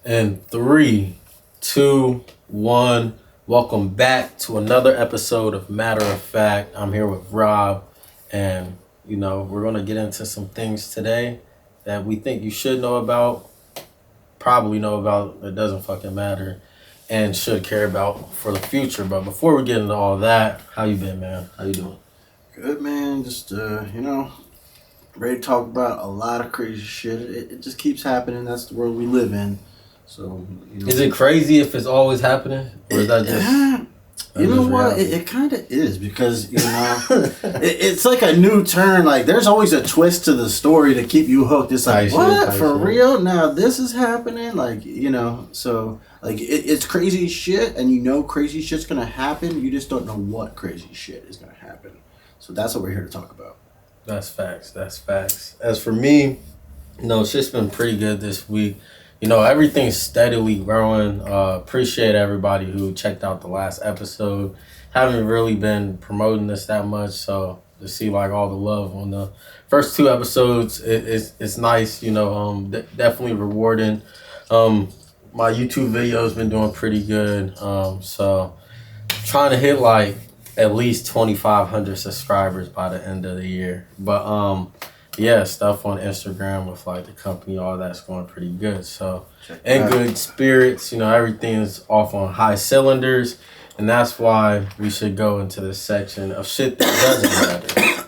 And three, two, one. Welcome back to another episode of Matter of Fact. I'm here with Rob, and we're gonna get into some things today that we think you should know about, probably know about. It doesn't fucking matter, and should care about for the future. But before we get into all that, how you been, man? How you doing? Good, man. Just ready to talk about a lot of crazy shit. It just keeps happening. That's the world we live in. So, Is it crazy if it's always happening, or is that just? You know what? It kind of is because it's like a new turn. Like there's always a twist to the story to keep you hooked. It's like what for real? Now this is happening. Like so like it's crazy shit, and crazy shit's gonna happen. You just don't know what crazy shit is gonna happen. So that's what we're here to talk about. That's facts. That's facts. As for me, shit's been pretty good this week. Everything's steadily growing. Appreciate everybody who checked out the last episode. Haven't really been promoting this that much, so to see like all the love on the first two episodes, it's nice. Definitely rewarding. My YouTube video's been doing pretty good. So trying to hit like at least 2,500 subscribers by the end of the year. But yeah, stuff on Instagram with like the company, all that's going pretty good. So, and good spirits, everything's off on high cylinders. And that's why we should go into this section of shit that doesn't matter.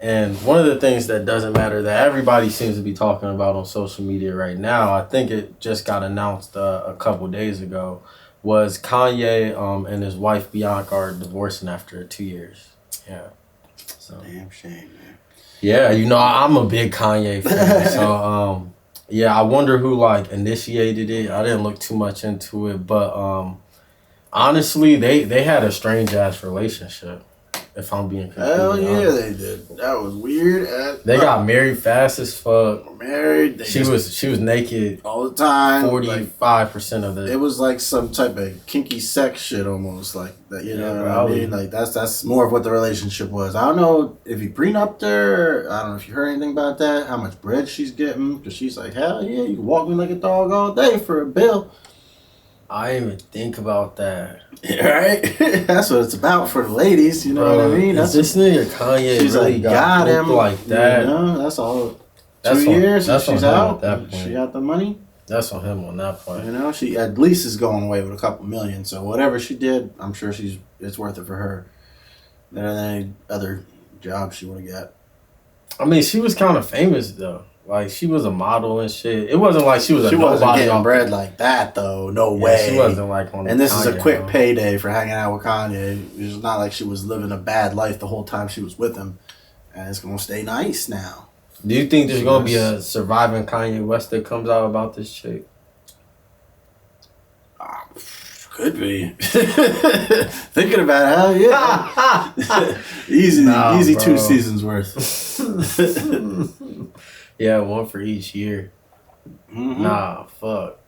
And one of the things that doesn't matter that everybody seems to be talking about on social media right now, I think it just got announced a couple days ago, was Kanye and his wife Bianca are divorcing after 2 years. Yeah. So damn shame, man. Yeah, I'm a big Kanye fan. So yeah, I wonder who like initiated it. I didn't look too much into it, but honestly, they had a strange ass relationship. If I'm being completely honest. They did. That was weird. They got married fast as fuck. Married. She was naked all the time. 45% of the. It was like some type of kinky sex shit almost like that. You know what I mean? Like that's more of what the relationship was. I don't know if he prenupped her. I don't know if you heard anything about that. How much bread she's getting? Because she's like, hell yeah, you can walk me like a dog all day for a bill. I didn't even think about that. Right? That's what it's about for the ladies, you know what I mean? That's this nigga Kanye she's really like, got him like that. That's all. 2 years that's she's out. At that point. She got the money. That's on him on that point. She at least is going away with a couple million. So whatever she did, I'm sure it's worth it for her. Better than any other job she would have got. I mean, she was kind of famous though. Like, she was a model and shit. It wasn't like she was a She wasn't nobody getting bread like that, though. No way. She wasn't like on And this Kanye, is a quick payday for hanging out with Kanye. It's not like she was living a bad life the whole time she was with him. And it's going to stay nice now. Do you think there's going to be a surviving Kanye West that comes out about this chick? Could be. Thinking about it, hell yeah. easy bro. 2 seasons worth. Yeah, one for each year. Mm-hmm. Nah, fuck.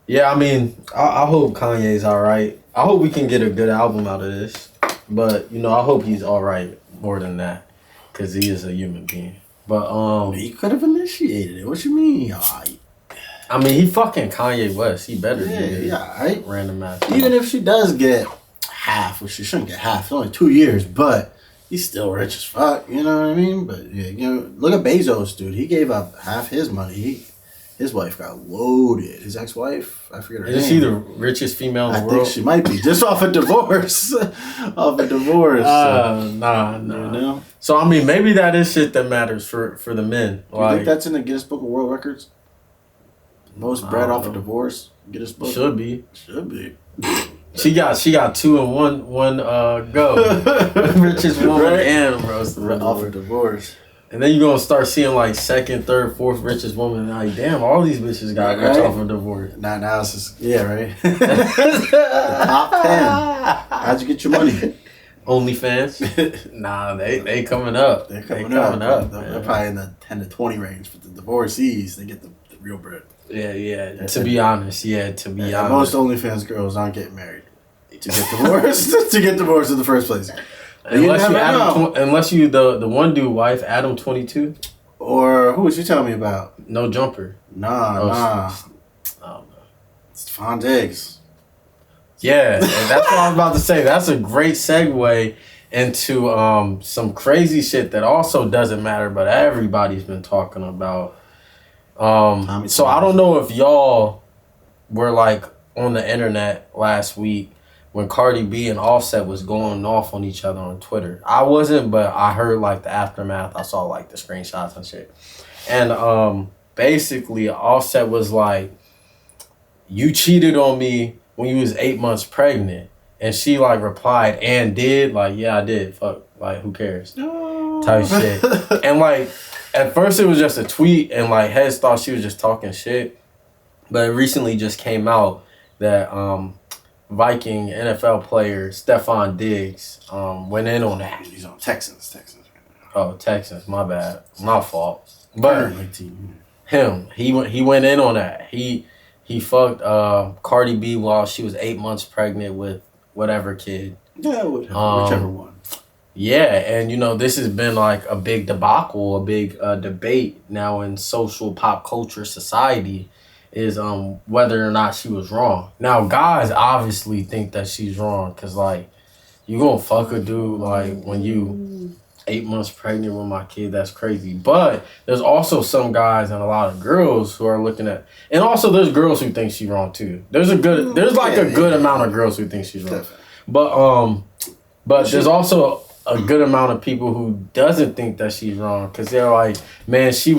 Yeah, I mean, I hope Kanye's all right. I hope we can get a good album out of this. But, I hope he's all right more than that. Because he is a human being. But, he could have initiated it. What you mean? I mean, he fucking Kanye West. He better do it. Yeah, right? Random ass. Even if she does get half, which she shouldn't get half. It's only 2 years, but he's still rich as fuck. You know what I mean? But, yeah, look at Bezos, dude. He gave up half his money. His wife got loaded. His ex-wife, I forget her name. Is she the richest female in the world? I think she might be. Just off a divorce. Nah. So, I mean, maybe that is shit that matters for the men. Do you think that's in the Guinness Book of World Records? Most bread off a divorce? Guinness Book? Should be. She got two in one go. Richest woman right? and roast off a divorce. And then you're gonna start seeing like second, third, fourth richest woman. Like, damn, all these bitches got rich off a divorce. Now it's just, yeah, right. The top 10. How'd you get your money? OnlyFans? Nah, they coming up. They're coming up. They're probably in the 10 to 20 range. But the divorcees, they get the real bread. Yeah. To be honest. Most OnlyFans girls aren't getting married to get divorced. To get divorced in the first place. Unless you the one dude wife, Adam 22. Or who was you telling me about? No Jumper. Nah. I don't know. Stephon Diggs. Yeah, and that's what I was about to say. That's a great segue into some crazy shit that also doesn't matter, but everybody's been talking about. So I don't know if y'all were like on the internet last week when Cardi B and Offset was going off on each other on Twitter. I wasn't, but I heard like the aftermath. I saw like the screenshots and shit. And basically Offset was like, you cheated on me when you was 8 months pregnant. And she like replied, and did? Like, yeah, I did. Fuck, like, who cares? Type shit. And like, at first it was just a tweet and like heads thought she was just talking shit. But it recently just came out that Viking NFL player Stephon Diggs went in on that. He's on Texans. Oh, Texans, my bad. My fault. But him, he went in on that. He fucked Cardi B while she was 8 months pregnant with whatever kid. Yeah, whichever one. Yeah, and you know, this has been like a big debacle, a big debate now in social pop culture society is whether or not she was wrong. Now, guys obviously think that she's wrong because like, you gonna fuck a dude like when you 8 months pregnant with my kid, that's crazy. But there's also some guys and a lot of girls who are looking at, and also there's girls who think she's wrong too. There's a good amount of girls who think she's wrong. But there's also a good amount of people who doesn't think that she's wrong because they're like, man, he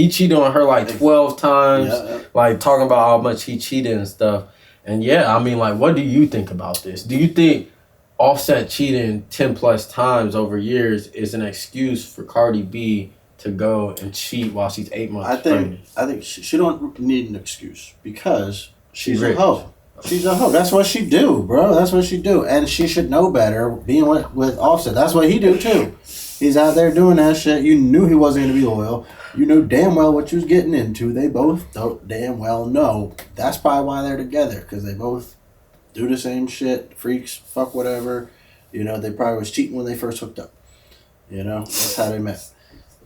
cheated on her like 12 times, like talking about how much he cheated and stuff. And yeah, I mean, like, what do you think about this? Do you think Offset cheating 10 plus times over years is an excuse for Cardi B to go and cheat while she's 8 months pregnant? I think she don't need an excuse because she's a hoe. She's a hoe. That's what she do, bro. That's what she do. And she should know better being with Offset. That's what he do too. He's out there doing that shit. You knew he wasn't going to be loyal. You knew damn well what you was getting into. They both damn well know. That's probably why they're together, because they both do the same shit. Freaks, fuck whatever. You know, they probably was cheating when they first hooked up. You know, that's how they met.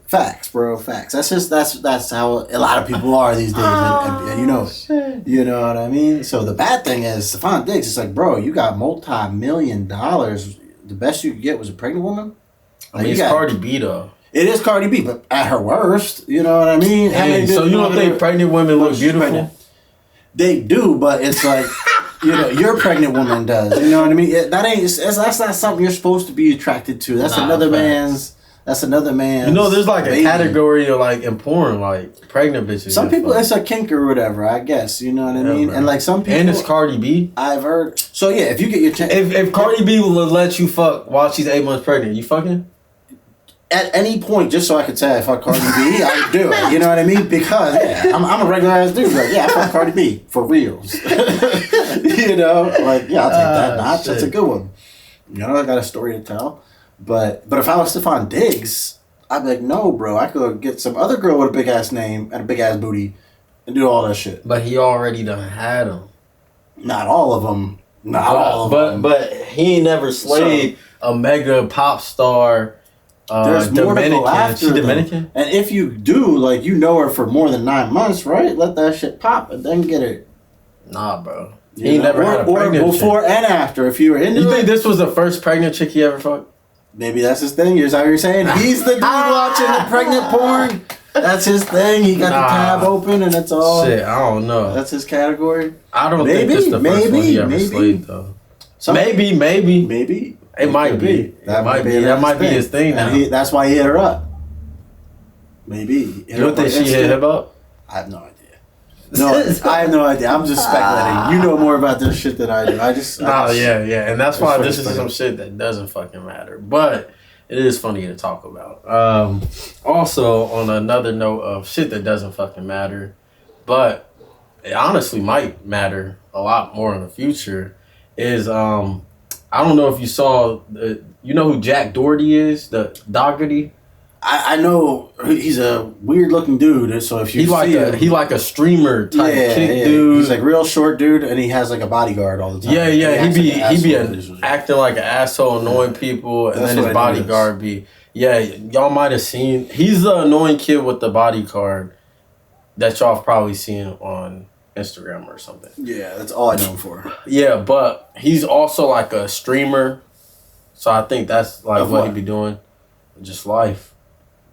Facts, bro. Facts. That's how a lot of people are these days, and you know it. You know what I mean? So the bad thing is, Stephon Diggs. It's like, bro, you got $multi-million. The best you could get was a pregnant woman. I mean, it's Cardi B though. It is Cardi B, but at her worst, you know what I mean? Hey, so you don't think pregnant women look beautiful? Pregnant? They do, but it's like, you know, your pregnant woman does. You know what I mean? That's not something you're supposed to be attracted to. That's another man's. That's another man's. You know, there's like a category of like in porn, like pregnant bitches. Some people, it's a kink or whatever, I guess. You know what I mean? Man. And like some people. And it's Cardi B. I've heard. So yeah, if you get your if Cardi B will let you fuck while she's 8 months pregnant, you fucking? At any point, just so I could say I fuck Cardi B, I would do it. You know what I mean? Because I'm a regular ass dude. Like, yeah, I fuck Cardi B for reals. You know, like, yeah, I'll take that notch. That's a good one. You know, I got a story to tell. But if I was Stephon Diggs, I'd be like, no, bro, I could get some other girl with a big ass name and a big ass booty and do all that shit. But he already done had them. Not all of them. Not all of them. But he ain't never slayed a mega pop star. There's more to go after. She Dominican? And if you do, like, you know her for more than 9 months, right? Let that shit pop and then get it. Nah, bro. He never had a pregnant chick. Or before and after. If you were into You think this was the first pregnant chick he ever fucked? Maybe that's his thing. Is how you're saying? He's the dude watching the pregnant porn. That's his thing. He got the tab open and it's all. Shit, I don't know. That's his category. I don't think this is the first one he ever slayed, though. Maybe. It might be. That might be his thing now. That's why he hit her up. Maybe. You don't think she hit him up? I have no idea. No, I have no idea. I'm just speculating. You know more about this shit than I do. Yeah. And that's why this is some shit that doesn't fucking matter. But it is funny to talk about. Also, on another note of shit that doesn't fucking matter, but it honestly might matter a lot more in the future, is I don't know if you saw, you know who Jack Doherty is? The Dougherty? I know he's a weird looking dude, so if you he like a streamer type kick dude. He's like real short dude, and he has like a bodyguard all the time. Yeah. He be acting like an asshole, annoying people, and then his bodyguard be Yeah, y'all might have seen. He's the annoying kid with the body card that y'all have probably seen on Instagram or something. Yeah, that's all I know him for. Yeah, but he's also like a streamer. So I think that's like what he be doing. Just life.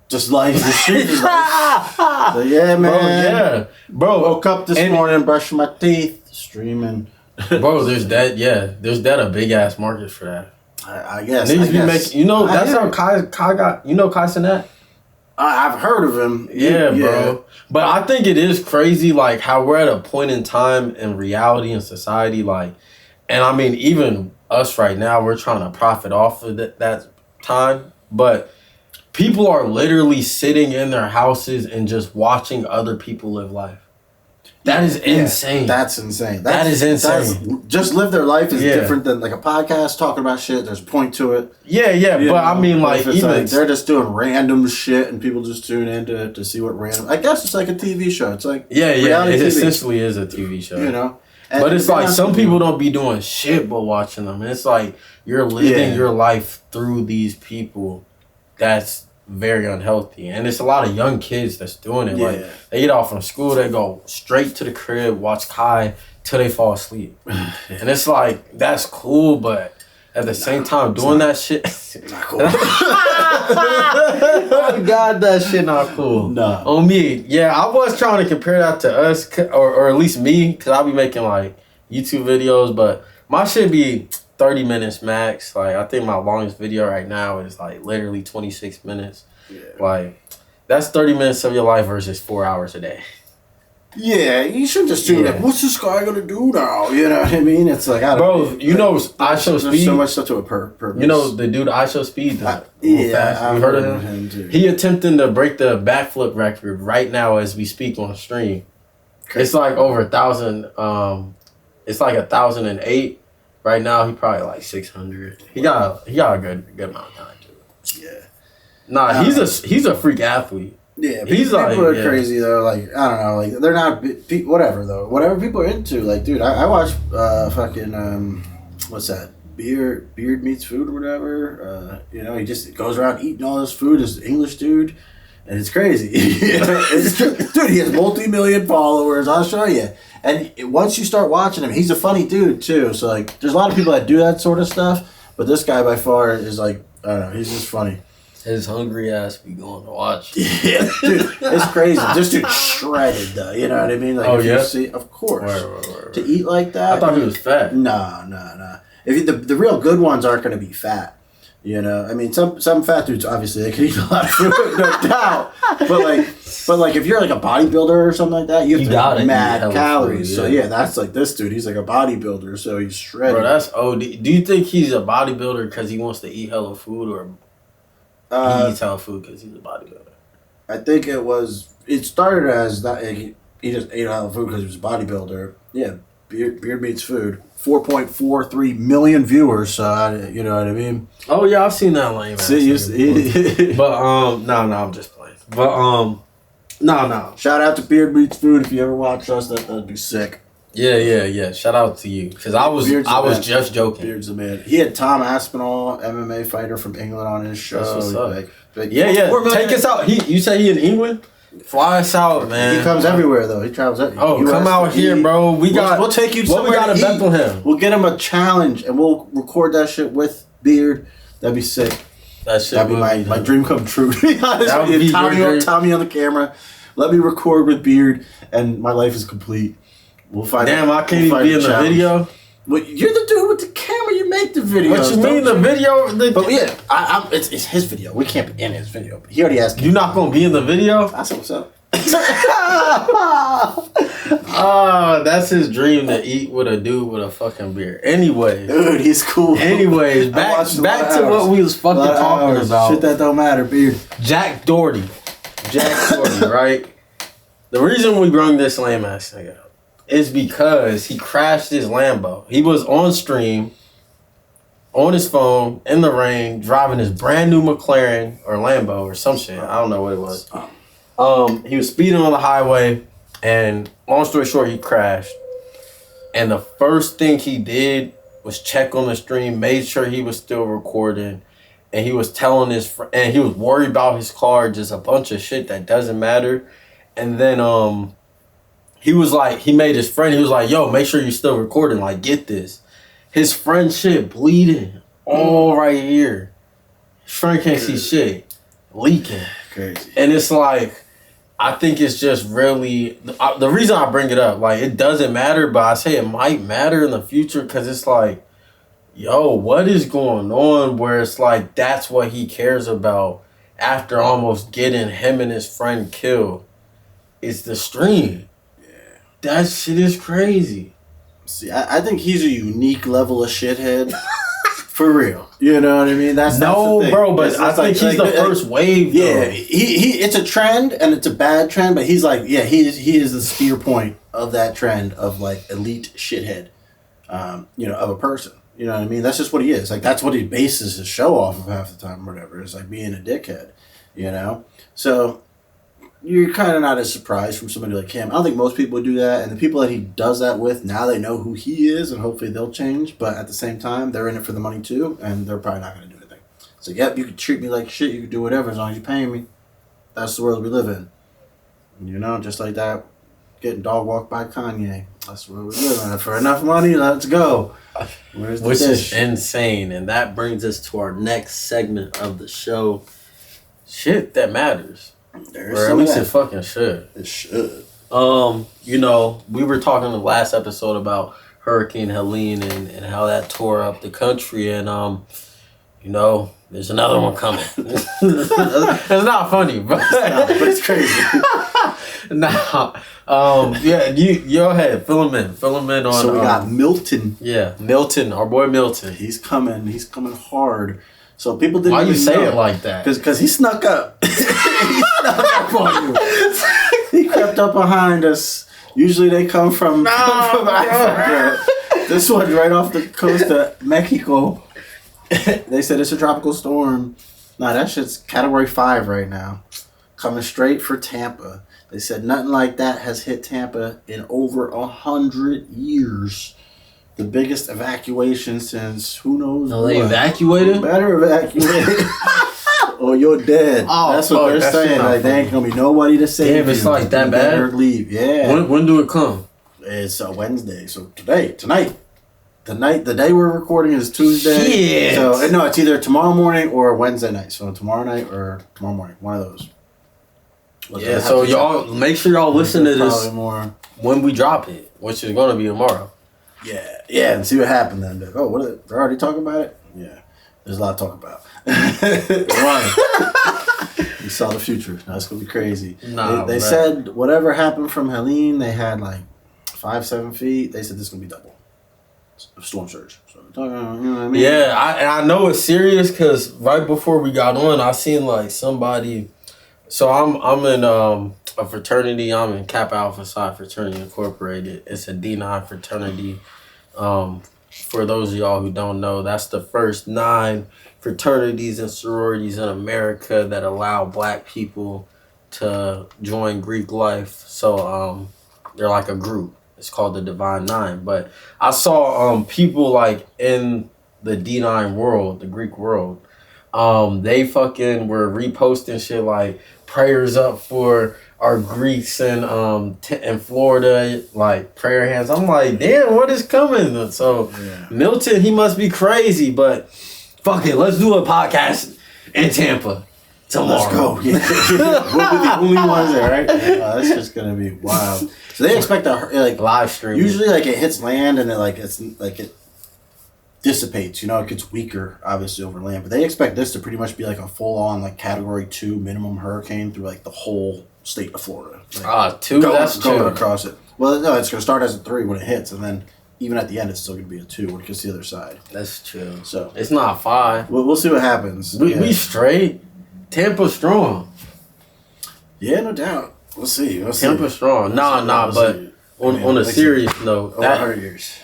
Just life. The street is life. So yeah, man. Bro, woke up this morning, brushing my teeth, streaming. Bro, there's that a big ass market for that. I guess. Niggas be making, that's how Kai got, Kai Cenat? I've heard of him. Yeah, bro. But I think it is crazy, like, how we're at a point in time in reality and society, like, and I mean, even us right now, we're trying to profit off of that time, but people are literally sitting in their houses and just watching other people live life. That is insane. That's insane. That is insane. Just live their life is different than like a podcast talking about shit. There's a point to it. Yeah, but I mean, like, even like they're just doing random shit and people just tune in to see what random. I guess it's like a TV show. It's like it essentially is a TV show. You know, but it's like some people don't be doing shit but watching them. And it's like you're living your life through these people. That's very unhealthy, and it's a lot of young kids that's doing it. Like they get off from school, they go straight to the crib, watch Kai till they fall asleep, and it's like that's cool, but at the same time doing that shit, not cool. Oh God, that shit not cool. No, on me, I was trying to compare that to us, or at least me, because I'll be making like YouTube videos, but my shit be 30 minutes max. Like, I think my longest video right now is like literally 26 minutes. Yeah. Like, that's 30 minutes of your life versus 4 hours a day. Yeah, you should just do like, what's this guy gonna do now? You know what I mean? It's like, I don't know. I Show Speed. There's so much stuff to a purpose. You know the dude I Show Speed? I've you heard of him too. He attempting to break the backflip record right now as we speak on stream. Crazy. It's like over 1,000. It's like 1,008. Right now, he probably like 600. He got a good amount of time to it. Yeah. Nah, he's a freak athlete. Yeah, people are crazy though. Like, I don't know, like they're not whatever though. Whatever people are into, like, dude, I watch fucking what's that? Beard Meets Food or whatever. You know, he just goes around eating all this food. This English dude, and it's crazy. Dude, he has multi-million followers. I'll show you. And once you start watching him, he's a funny dude too. So like, there's a lot of people that do that sort of stuff, but this guy by far is like, I don't know, he's just funny. His hungry ass be going to watch. Yeah, dude, it's crazy. This dude shredded though. You know what I mean? Like, you see, of course, right. To eat like that. I thought he was fat. No. If the real good ones aren't going to be fat. You know, I mean, some fat dudes obviously they can eat a lot of food, no doubt. But like if you're like a bodybuilder or something like that, you have to have mad calories. Food, So that's like this dude. He's like a bodybuilder, so he's shredded. Bro, that's OD. Do you think he's a bodybuilder because he wants to eat hella food, or he eats hella food because he's a bodybuilder? I think it started as that he just ate hella food because he was a bodybuilder. Yeah, Beard Meets Food. 4.43 million viewers, so you know what I mean? Oh yeah, I've seen that lame ass. But no, I'm just playing. But no. Shout out to Beard Meets Food if you ever watch us. That'd be sick. Yeah. Shout out to you because I was just joking. Beard's the man. He had Tom Aspinall, MMA fighter from England, on his show. That's what's up. Take us out. You say he in England? Fly us out, man. He comes everywhere though. He travels everywhere. Oh, come out here, bro. We'll take you to somewhere. What we got in Bethlehem? We'll get him a challenge and we'll record that shit with Beard. That'd be sick. That'd be my dream come true. That would be Tommy on the camera. Let me record with Beard and my life is complete. We'll find. Damn, I can't even be in the video. Well, you're the dude with the camera. You make the video. What you mean the video? But yeah, it's his video. We can't be in his video. He already asked. You're not gonna be in the video? That's what's up. That's his dream to eat with a dude with a fucking beard. Anyway, dude, he's cool. Anyways, back to what we was fucking talking about. Shit that don't matter, Beard. Jack Doherty, right? The reason we brung this lame ass nigga up is because he crashed his Lambo. He was on stream, on his phone, in the rain, driving his brand new McLaren or Lambo or some shit. I don't know what it was. He was speeding on the highway, and long story short, he crashed. And the first thing he did was check on the stream, made sure he was still recording, and he was telling his friend, and he was worried about his car, just a bunch of shit that doesn't matter. And then he was like, he made his friend, he was like, yo, make sure you're still recording, like, get this. His friend shit bleeding all right here. His friend can't see shit. Leaking. Crazy. And it's like, I think it's just really, the reason I bring it up, like, it doesn't matter, but I say it might matter in the future because it's like, yo, what is going on where it's like that's what he cares about after almost getting him and his friend killed? It's the stream. Yeah. That shit is crazy. See, I think he's a unique level of shithead. For real. You know what I mean? That's no, the thing. Bro, but I think he's the first wave, though. Yeah, he it's a trend, and it's a bad trend, but he's like, yeah, he is the spear point of that trend of, like, elite shithead, of a person. You know what I mean? That's just what he is. Like, that's what he bases his show off of half the time or whatever. It's like being a dickhead, So you're kind of not as surprised from somebody like him. I don't think most people would do that. And the people that he does that with, now they know who he is, and hopefully they'll change. But at the same time, they're in it for the money too, and they're probably not going to do anything. So, yep, you can treat me like shit. You can do whatever as long as you're paying me. That's the world we live in. Just like that, getting dog walked by Kanye. That's where we live in. For enough money, let's go. Where's the Which dish? is insane. And that brings us to our next segment of the show. Shit that matters. Or at least it fucking should. It should. We were talking in the last episode about Hurricane Helene and how that tore up the country, and there's another one coming. It's not funny, but it's crazy. You go ahead, fill him in on. So we got Milton. Yeah, Milton, our boy Milton. He's coming hard. So people didn't. Why you say know. It like that? Because he snuck up. He snuck up on you. He crept up behind us. Usually they come from Africa. This one's right off the coast of Mexico. They said it's a tropical storm. Nah, that shit's Category 5 right now. Coming straight for Tampa. They said nothing like that has hit Tampa in over 100 years. The biggest evacuation since who knows what. They evacuated? You better evacuate. Or you're dead. Oh, that's what they're saying. Like, there ain't gonna be nobody to save you. Damn, it's like that bad? Better leave. Yeah. When do it come? It's a Wednesday. So tonight. The day we're recording is Tuesday. Shit. So no, it's either tomorrow morning or Wednesday night. So tomorrow night or tomorrow morning. One of those. Yeah, so y'all make sure y'all listen to this when we drop it, which is gonna be tomorrow. Yeah, and see what happened then. Like, oh, they're already talking about it? Yeah. There's a lot to talk about. Right. You saw the future. That's gonna be crazy. They said whatever happened from Helene, they had like 5-7 feet. They said this is gonna be double. Storm surge. So, you know what I mean? Yeah, I know it's serious because right before we got on, I seen like somebody. So I'm in a fraternity. I'm in Kappa Alpha Psi Fraternity Incorporated. It's a D9 fraternity. For those of y'all who don't know, that's the first 9 fraternities and sororities in America that allow Black people to join Greek life. So they're like a group. It's called the Divine Nine. But I saw people like in the D9 world, the Greek world, they fucking were reposting shit like prayers up for our Greeks in Florida, like prayer hands. I'm like, damn, what is coming? So Milton, he must be crazy, but fuck it, let's do a podcast in Tampa tomorrow. Let's go. Yeah. We'll be the only ones there, right? That's just gonna be wild. So they expect a live stream. Usually, it hits land and it dissipates. It gets weaker, obviously, over land. But they expect this to pretty much be like a full-on Category 2 minimum hurricane through the whole state of Florida. 2. That's going across it. Well, no, it's gonna start as a 3 when it hits, and then even at the end, it's still gonna be a 2 when it gets to the other side. That's true. So it's not 5. We'll see what happens. We straight. Tampa strong. Yeah, no doubt. We'll see. Tampa strong. But on a serious note, 100 years.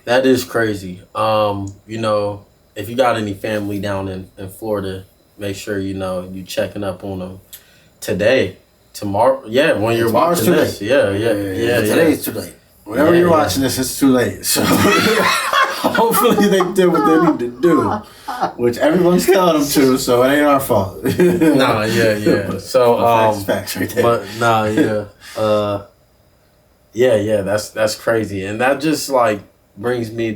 That is crazy. If you got any family down in Florida, make sure you checking up on them today, tomorrow. Yeah, when you're watching this. Yeah. Today's too late. Whenever you're watching this, it's too late. So Hopefully they did what they need to do, which everyone's telling them to, so it ain't our fault. Nah, yeah. So facts right there. But nah, yeah. That's crazy, and that just like brings me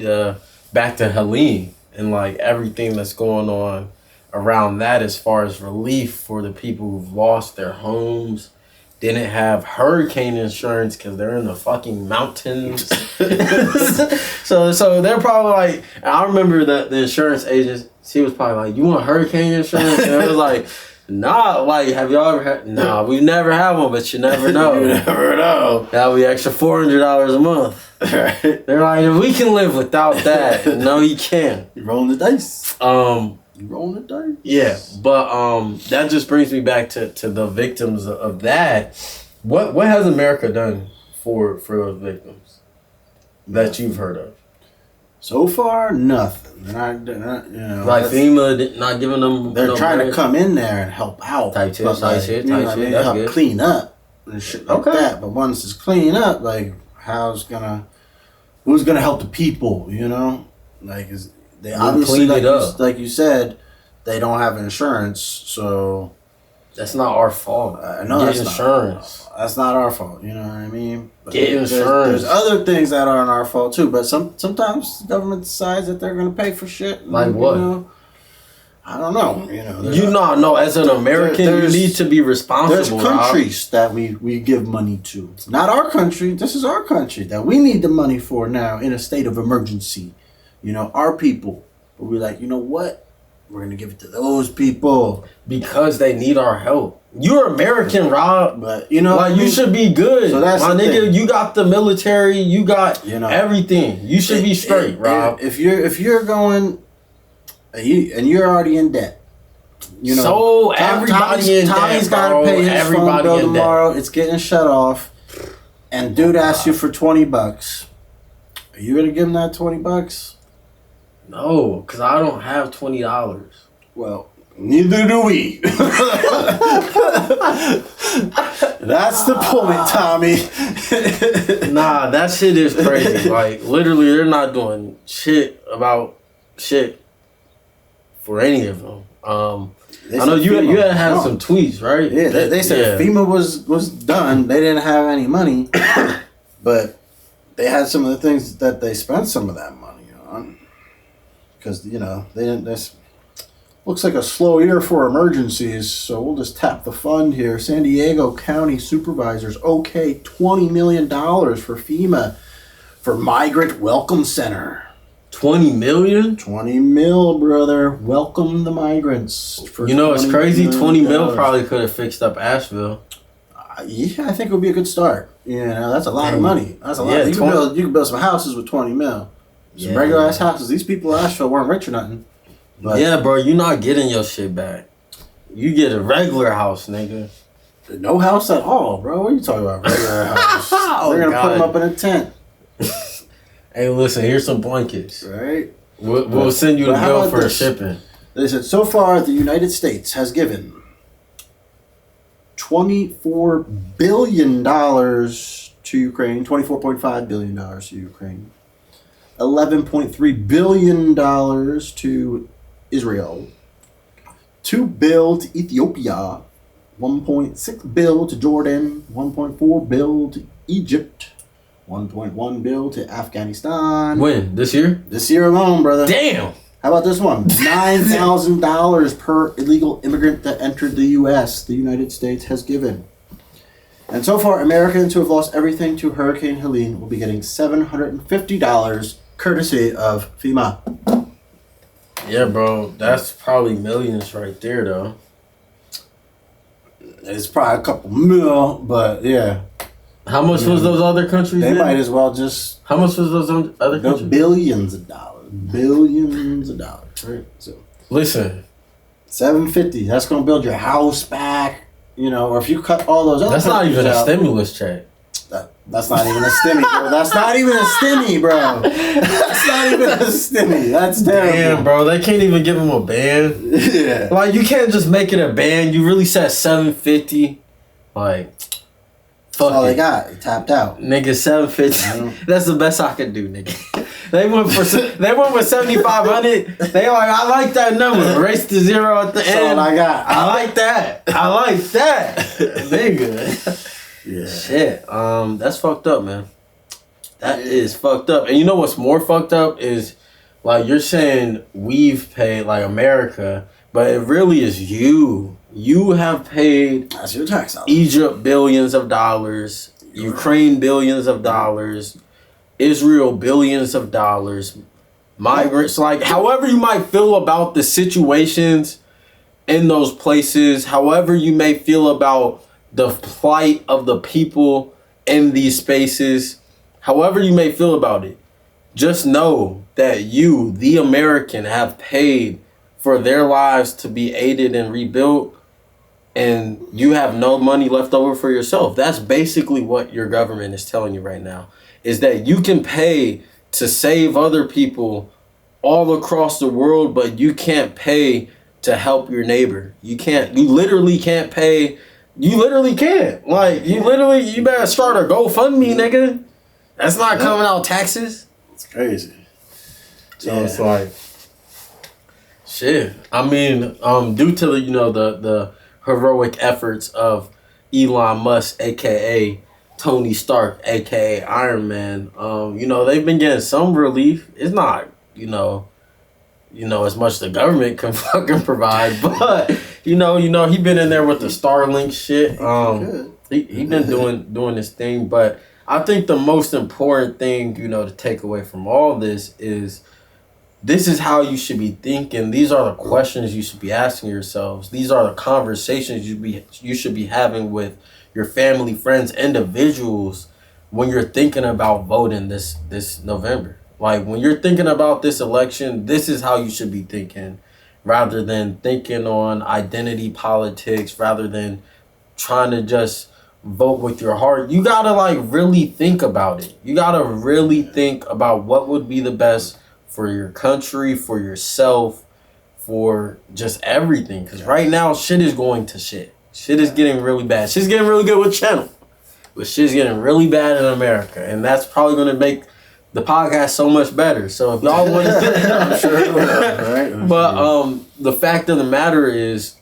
back to Helene and like everything that's going on around that as far as relief for the people who've lost their homes, didn't have hurricane insurance because they're in the fucking mountains. so they're probably like, I remember that the insurance agent, she was probably like, you want hurricane insurance? And I was like, nah, like, have y'all ever had? Nah, we never had one, but you never know. You never know. That'll be extra $400 a month. Right. They're like, we can live without that. No, you can't. You're rolling the dice. You're rolling the dice. Yeah, but that just brings me back to the victims of that. What has America done for those victims that you've heard of? So far, nothing. They're not, you know, like FEMA not giving them. They're trying to come in there and help out. Type shit. That's help good. Clean up and shit like that. But once it's clean up, like who's gonna help the people? You know, like they obviously like you said, they don't have insurance, so that's not our fault. I know that's insurance. That's not our fault. You know what I mean? But Get insurance. There's other things that aren't our fault too. But sometimes the government decides that they're going to pay for shit. Like what? You know, I don't know. You know, no. As an American, you need to be responsible. There's countries that we give money to. Not our country. This is our country that we need the money for now in a state of emergency. You know, our people. But we're like, you know what? We're going to give it to those people. Because they need our help. You're American, Rob. But, you know, like, you should be good. So that's my nigga, thing. You got the military. You got everything. You should be straight, Rob. If you're going, and you're already in debt. You know, so everybody in debt, Tommy's got to pay his phone bill tomorrow. It's getting shut off. And dude asks you for $20. Are you going to give him that $20? No, because I don't have $20. Well, neither do we. That's the point, Tommy. Nah, that shit is crazy. Like, literally, they're not doing shit about shit for any of them. I know you had some tweets, right? Yeah, they said FEMA was done. They didn't have any money, but they had some of the things that they spent some of that money on. Because, you know, they didn't. This looks like a slow year for emergencies, so we'll just tap the fund here. San Diego County supervisors okay $20 million for FEMA for Migrant Welcome Center. $20 million? 20 mil, brother. Welcome the migrants. For it's crazy. 20 mil probably could have fixed up Asheville. Yeah, I think it would be a good start. You know, that's a lot of money. That's a lot. You can build some houses with 20 mil. Some regular ass houses. These people in Asheville weren't rich or nothing. But yeah, bro, you're not getting your shit back. You get a regular house, nigga. No house at all, bro. What are you talking about? Regular house. They're gonna put them up in a tent. Hey, listen, here's some blankets. Right. We'll send you the bill for shipping. They said so far the United States has given $24 billion to Ukraine. $24.5 billion to Ukraine. $11.3 billion to Israel, $2 billion to Ethiopia, $1.6 billion to Jordan, $1.4 billion to Egypt, $1.1 billion to Afghanistan. When? This year? This year alone, brother. Damn! How about this one? $9,000 per illegal immigrant that entered the U.S. the United States has given. And so far, Americans who have lost everything to Hurricane Helene will be getting $750 courtesy of FEMA. Yeah, bro. That's probably millions right there, though. It's probably a couple mil, but yeah. How much was those other countries? They might as well just... How much was those other countries? Billions of dollars. Billions of dollars, right? So, listen. $750. That's going to build your house back, you know, or if you cut all those other That's not even a stimulus check. That's not even a stimmy, bro. That's not even a stimmy, bro. That's not even a stimmy. That's terrible. Damn, bro. They can't even give him a band. Yeah. Like, you can't just make it a band. You really said $750. Like, fuck that's all it. they got. They tapped out. Nigga, $750. That's the best I could do, nigga. They went with 7,500. They like, I like that number. Race to zero at the end. That's all I got. I like that. Nigga. Yeah. Shit. That's fucked up, man. That is fucked up. And you know what's more fucked up is, like, you're saying we've paid, like, America, but it really is you. You have paid. That's your tax dollars. Egypt billions of dollars, Ukraine billions of dollars, Israel billions of dollars, migrants, like, however you might feel about the situations in those places, however you may feel about the plight of the people in these spaces, however you may feel about it, just know that you, the American, have paid for their lives to be aided and rebuilt, and you have no money left over for yourself. That's basically what your government is telling you right now, is that you can pay to save other people all across the world, but you can't pay to help your neighbor. You literally can't pay. You literally can't. Like, you better start a GoFundMe, nigga. That's not coming out taxes. It's crazy. So it's like, shit. I mean, due to the heroic efforts of Elon Musk, aka Tony Stark, aka Iron Man, they've been getting some relief. It's not, as much the government can fucking provide, but he been in there with the Starlink shit. He been doing this thing, but I think the most important thing, to take away from all this is how you should be thinking. These are the questions you should be asking yourselves. These are the conversations you should be having with your family, friends, individuals when you're thinking about voting this November. Like, when you're thinking about this election, this is how you should be thinking, rather than thinking on identity politics, rather than trying to just vote with your heart. You gotta really think about it. You gotta really think about what would be the best for your country, for yourself, for just everything. Because right now, shit is going to shit. Shit is getting really bad. Shit's getting really good with Channel, but shit's getting really bad in America, and that's probably going to make the podcast so much better. So if y'all want to, I'm sure it will, right? But the fact of the matter is,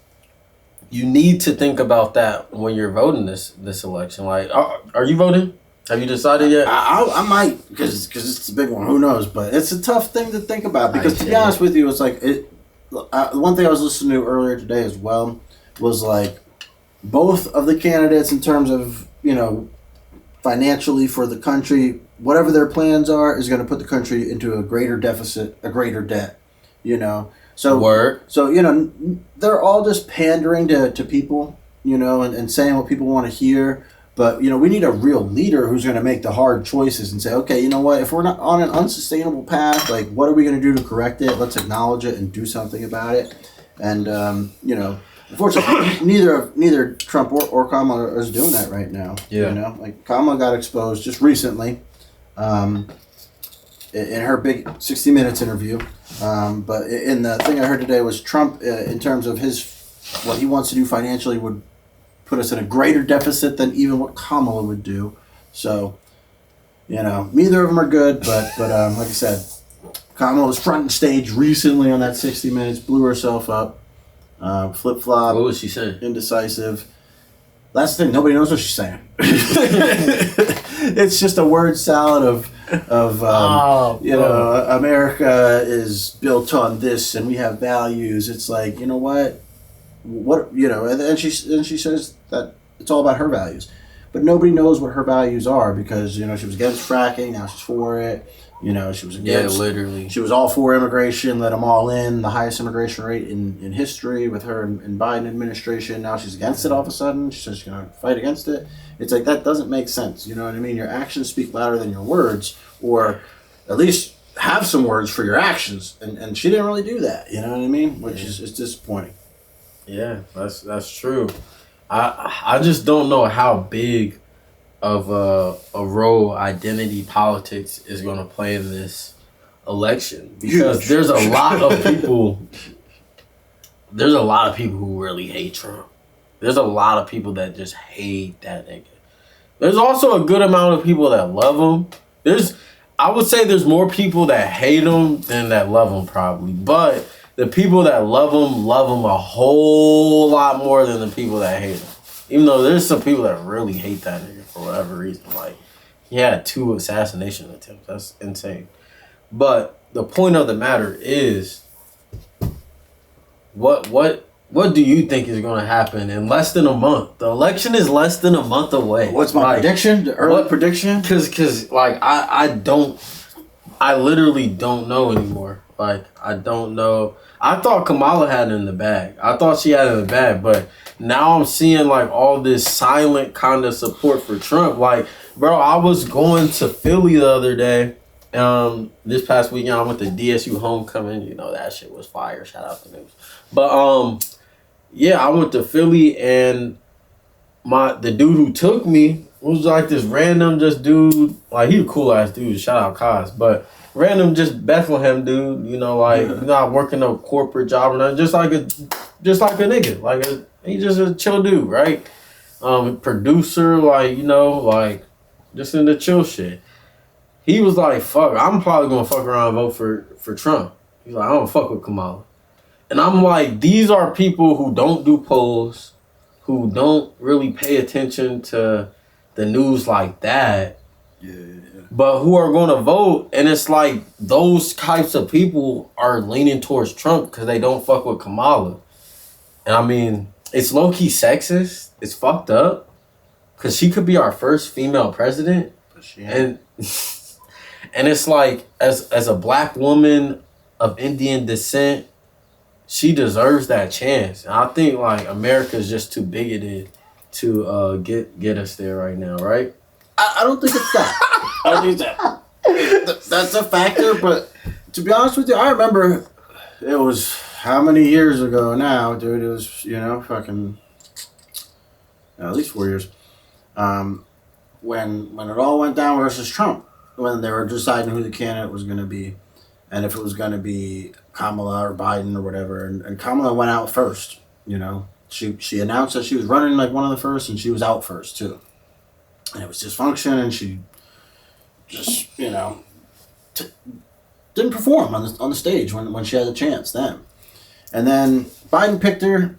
you need to think about that when you're voting this election. Like, are you voting? Have you decided yet? I might, because it's a big one. Who knows? But it's a tough thing to think about, because to be honest with you, it's like one thing I was listening to earlier today as well was like both of the candidates in terms of financially for the country, whatever their plans are is going to put the country into a greater deficit, a greater debt. So they're all just pandering to people, and saying what people want to hear. But, we need a real leader who's going to make the hard choices and say, okay, you know what, if we're not on an unsustainable path, like, what are we going to do to correct it? Let's acknowledge it and do something about it. And, unfortunately, neither Trump or Kamala is doing that right now. Yeah. Like, Kamala got exposed just recently in her big 60 Minutes interview. But in the thing I heard today was Trump, in terms of what he wants to do financially, would put us in a greater deficit than even what Kamala would do. So, neither of them are good, but like I said, Kamala was front and stage recently on that 60 Minutes, blew herself up, flip-flop. What was she saying? Indecisive. That's the thing, nobody knows what she's saying. It's just a word salad of America is built on this and we have values. It's like, you know what, and she says that it's all about her values, but nobody knows what her values are, because she was against fracking, now she's for it. She was against, literally. She was all for immigration, let them all in, the highest immigration rate in history with her and Biden administration. Now she's against it all of a sudden. She says she's going to fight against it. It's like, that doesn't make sense. You know what I mean? Your actions speak louder than your words, or at least have some words for your actions. And she didn't really do that. You know what I mean? Which is disappointing. Yeah, that's true. I just don't know how big of a role identity politics is going to play in this election, because there's a lot of people. There's a lot of people who really hate Trump. There's a lot of people that just hate that nigga. There's also a good amount of people that love him. I would say there's more people that hate him than that love him, probably. But the people that love him a whole lot more than the people that hate him. Even though there's some people that really hate that nigga for whatever reason. Like, he had 2 assassination attempts. That's insane. But the point of the matter is, what do you think is going to happen in less than a month? The election is less than a month away. What's my prediction? The early prediction? Because like, I literally don't know anymore. Like, I don't know. I thought Kamala had it in the bag. I thought she had it in the bag, but now I'm seeing like all this silent kind of support for Trump. Like, bro, I was going to Philly the other day. This past weekend I went to DSU homecoming. You know, that shit was fire. Shout out to them. But yeah, I went to Philly, and the dude who took me was like this random just dude. Like, he a cool ass dude. Shout out Kaz, but random just Bethlehem dude. You know, like, not working a corporate job or nothing. Just like a nigga. He's just a chill dude, right? Producer, like, you know, like, just in the chill shit. He was like, fuck, I'm probably gonna fuck around and vote for Trump. He's like, I don't fuck with Kamala. And I'm like, these are people who don't do polls, who don't really pay attention to the news like that, but who are going to vote. And it's like, those types of people are leaning towards Trump because they don't fuck with Kamala. And I mean, it's low-key sexist. It's fucked up because she could be our first female president. And and it's like, as a black woman of Indian descent, she deserves that chance. And I think like America's just too bigoted to get us there right now, right? I don't think it's that. I don't think that. That's a factor, but to be honest with you, I remember it was how many years ago now, dude? It was, you know, fucking at least 4 years. When it all went down versus Trump, when they were deciding who the candidate was going to be, and if it was going to be Kamala or Biden or whatever, and Kamala went out first. You know, she announced that she was running like one of the first, and she was out first too, and it was dysfunction, and she just, you know, didn't perform on the stage when she had a chance then, and then Biden picked her.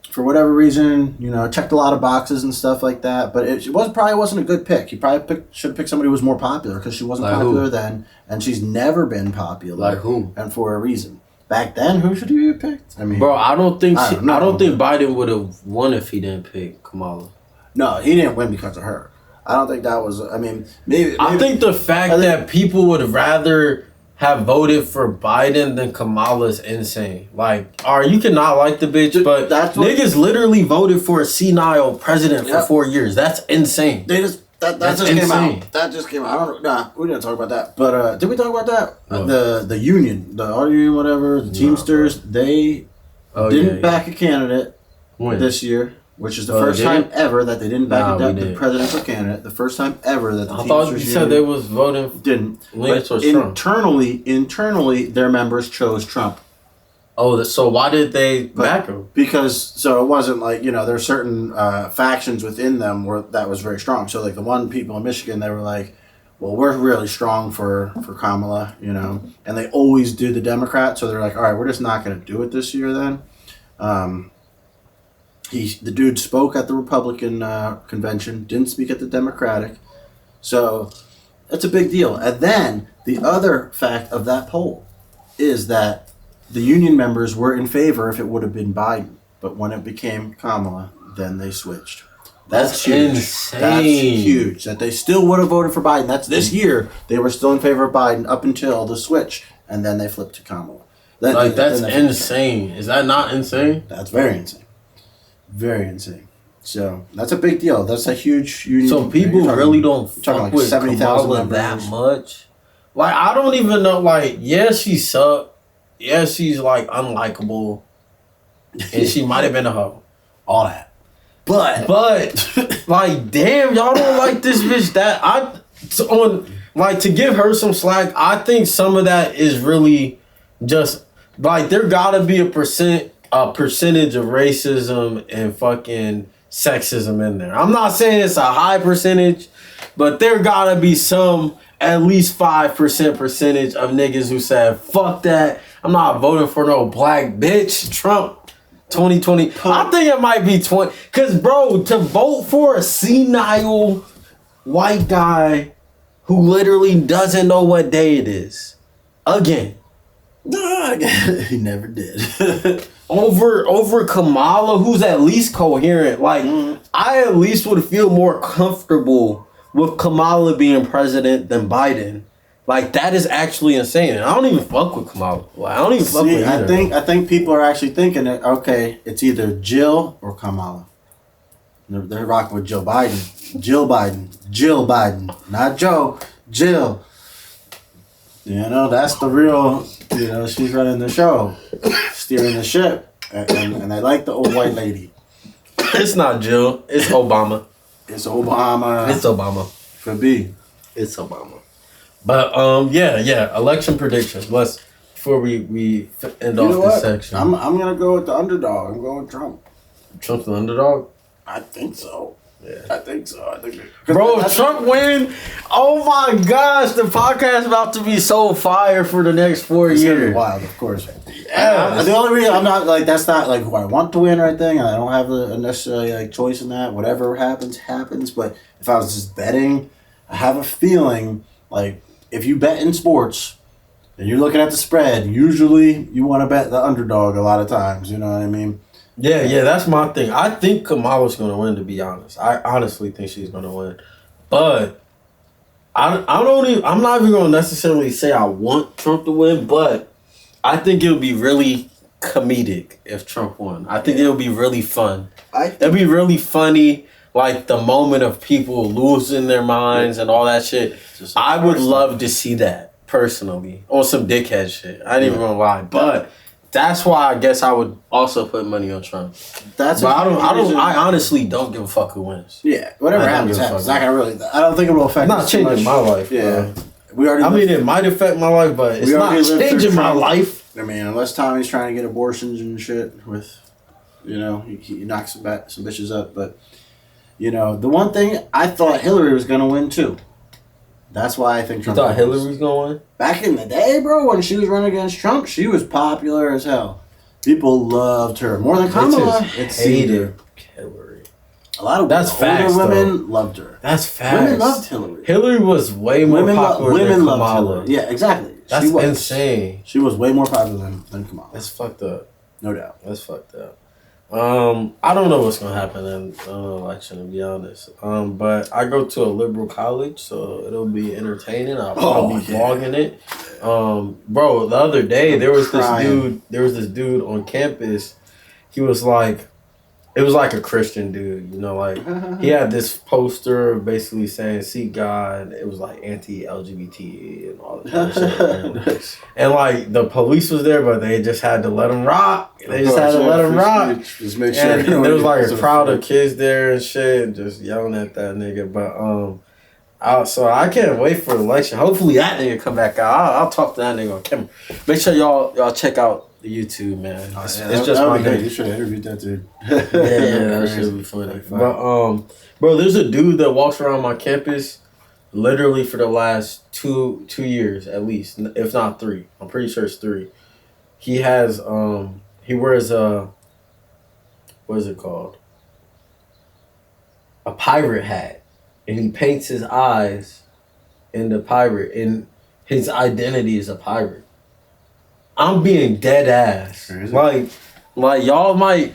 For whatever reason, you know, checked a lot of boxes and stuff like that, but it probably wasn't a good pick. He probably should pick somebody who was more popular because she wasn't like popular then, and she's never been popular. Like who? And for a reason. Back then, who should he have picked? I mean, bro, I don't think Biden would have won if he didn't pick Kamala. No, he didn't win because of her. I don't think that was. I mean, maybe I think the fact that people would rather have voted for Biden than Kamala is insane. Like, you cannot like the bitch, but niggas literally voted for a senile president for 4 years. That's insane. They just that just insane. Came out. That just came out. I don't know. Nah, we didn't talk about that. But did we talk about that? The union, the auto union, whatever, the Teamsters, they didn't back a candidate this year. Which is the first time ever that they didn't back the presidential candidate. The first time ever that the I thought you said they was voting. Didn't. But internally, their members chose Trump. Oh, so why did they back him? Because it wasn't like, you know, there are certain factions within them that was very strong. So like the one people in Michigan, they were like, well, we're really strong for Kamala, you know, and they always do the Democrat. So they're like, all right, we're just not going to do it this year then. The dude spoke at the Republican convention, didn't speak at the Democratic. So that's a big deal. And then the other fact of that poll is that the union members were in favor if it would have been Biden. But when it became Kamala, then they switched. That's huge. Insane. That's huge. That they still would have voted for Biden. That's this year. They were still in favor of Biden up until the switch. And then they flipped to Kamala. That's insane. Is that not insane? That's very insane. Very insane. So that's a big deal. That's a huge union. So people really don't fuck with Kamala that much. Like, I don't even know. Like, yeah, she sucked. Yeah, she's like unlikable, and she might have been a hoe. All that. But like, damn, y'all don't like this bitch. To give her some slack, I think some of that is really just like there gotta be a percentage of racism and fucking sexism in there. I'm not saying it's a high percentage, but there gotta be some. at least 5% percentage of niggas who said, fuck that. I'm not voting for no black bitch. Trump 2020. I think it might be 20. Because, bro, to vote for a senile white guy who literally doesn't know what day it is. Again. No, he never did. over Kamala, who's at least coherent. Like, I at least would feel more comfortable with Kamala being president than Biden. Like, that is actually insane. And I don't even fuck with Kamala. Like, I don't even fuck with either. I think people are actually thinking that, okay, it's either Jill or Kamala. They're rocking with Joe Biden. Jill Biden. Not Joe. Jill. You know, that's the real, you know, she's running the show. Steering the ship. And I like the old white lady. It's not Jill. It's Obama. It's Obama. It's Obama. Could be. It's Obama. But yeah. Election predictions. Before we end off this section. I'm gonna go with the underdog. I'm going with Trump. Trump's the underdog? I think so. Yeah. I think so. Bro, Trump win. Oh my gosh, the podcast about to be so fire for the next 4 years. Wild, of course. Yeah. The only reason I'm not like, that's not like who I want to win or anything. I don't have a necessarily like choice in that. Whatever happens. But if I was just betting, I have a feeling like if you bet in sports and you're looking at the spread, usually you want to bet the underdog a lot of times. You know what I mean? Yeah, that's my thing. I think Kamala's going to win, to be honest. I honestly think she's going to win. But I'm not even going to necessarily say I want Trump to win, but I think it'll be really comedic if Trump won. I think it'll be really fun. It'll be really funny, like the moment of people losing their minds and all that shit. I would love to see that, personally, on some dickhead shit. I ain't even going to lie. But that's why I guess I would also put money on Trump. I honestly don't give a fuck who wins. Yeah, whatever happens. I don't think it will affect. It's not changing my life. Yeah, it might affect my life, but it's not changing my life. I mean, unless Tommy's trying to get abortions and shit with, you know, he knocks some bitches up. But you know, the one thing I thought Hillary was gonna win too. That's why I think Trump. You thought Hillary was going to win? Back in the day, bro, when she was running against Trump, she was popular as hell. People loved her. More than Kamala. Hated Hillary. A lot of older women loved her. That's facts. Women loved Hillary. Hillary was way more popular than Kamala. Loved Hillary. Yeah, exactly. That's insane. She was way more popular than Kamala. That's fucked up. No doubt. That's fucked up. I don't know what's gonna happen in an election, to be honest. But I go to a liberal college, so it'll be entertaining. I'll probably be vlogging it. Bro, the other day there was this dude on campus. He was like, it was like a Christian dude, you know, like he had this poster basically saying seek God. It was like anti-LGBT and all that shit. And like the police was there, but they just had to let him rock. Just make sure. And there was like a crowd of kids there and shit, just yelling at that nigga. But so I can't wait for the election. Hopefully that nigga come back out. I'll talk to that nigga on camera. Make sure y'all check out the YouTube, man. It's just my day. You should have interviewed that dude. yeah, that should be funny. But bro, there's a dude that walks around my campus literally for the last two years at least, if not 3. I'm pretty sure it's 3. He has he wears what is it called? A pirate hat, and he paints his eyes in the pirate, and his identity is a pirate. I'm being dead ass. Like y'all might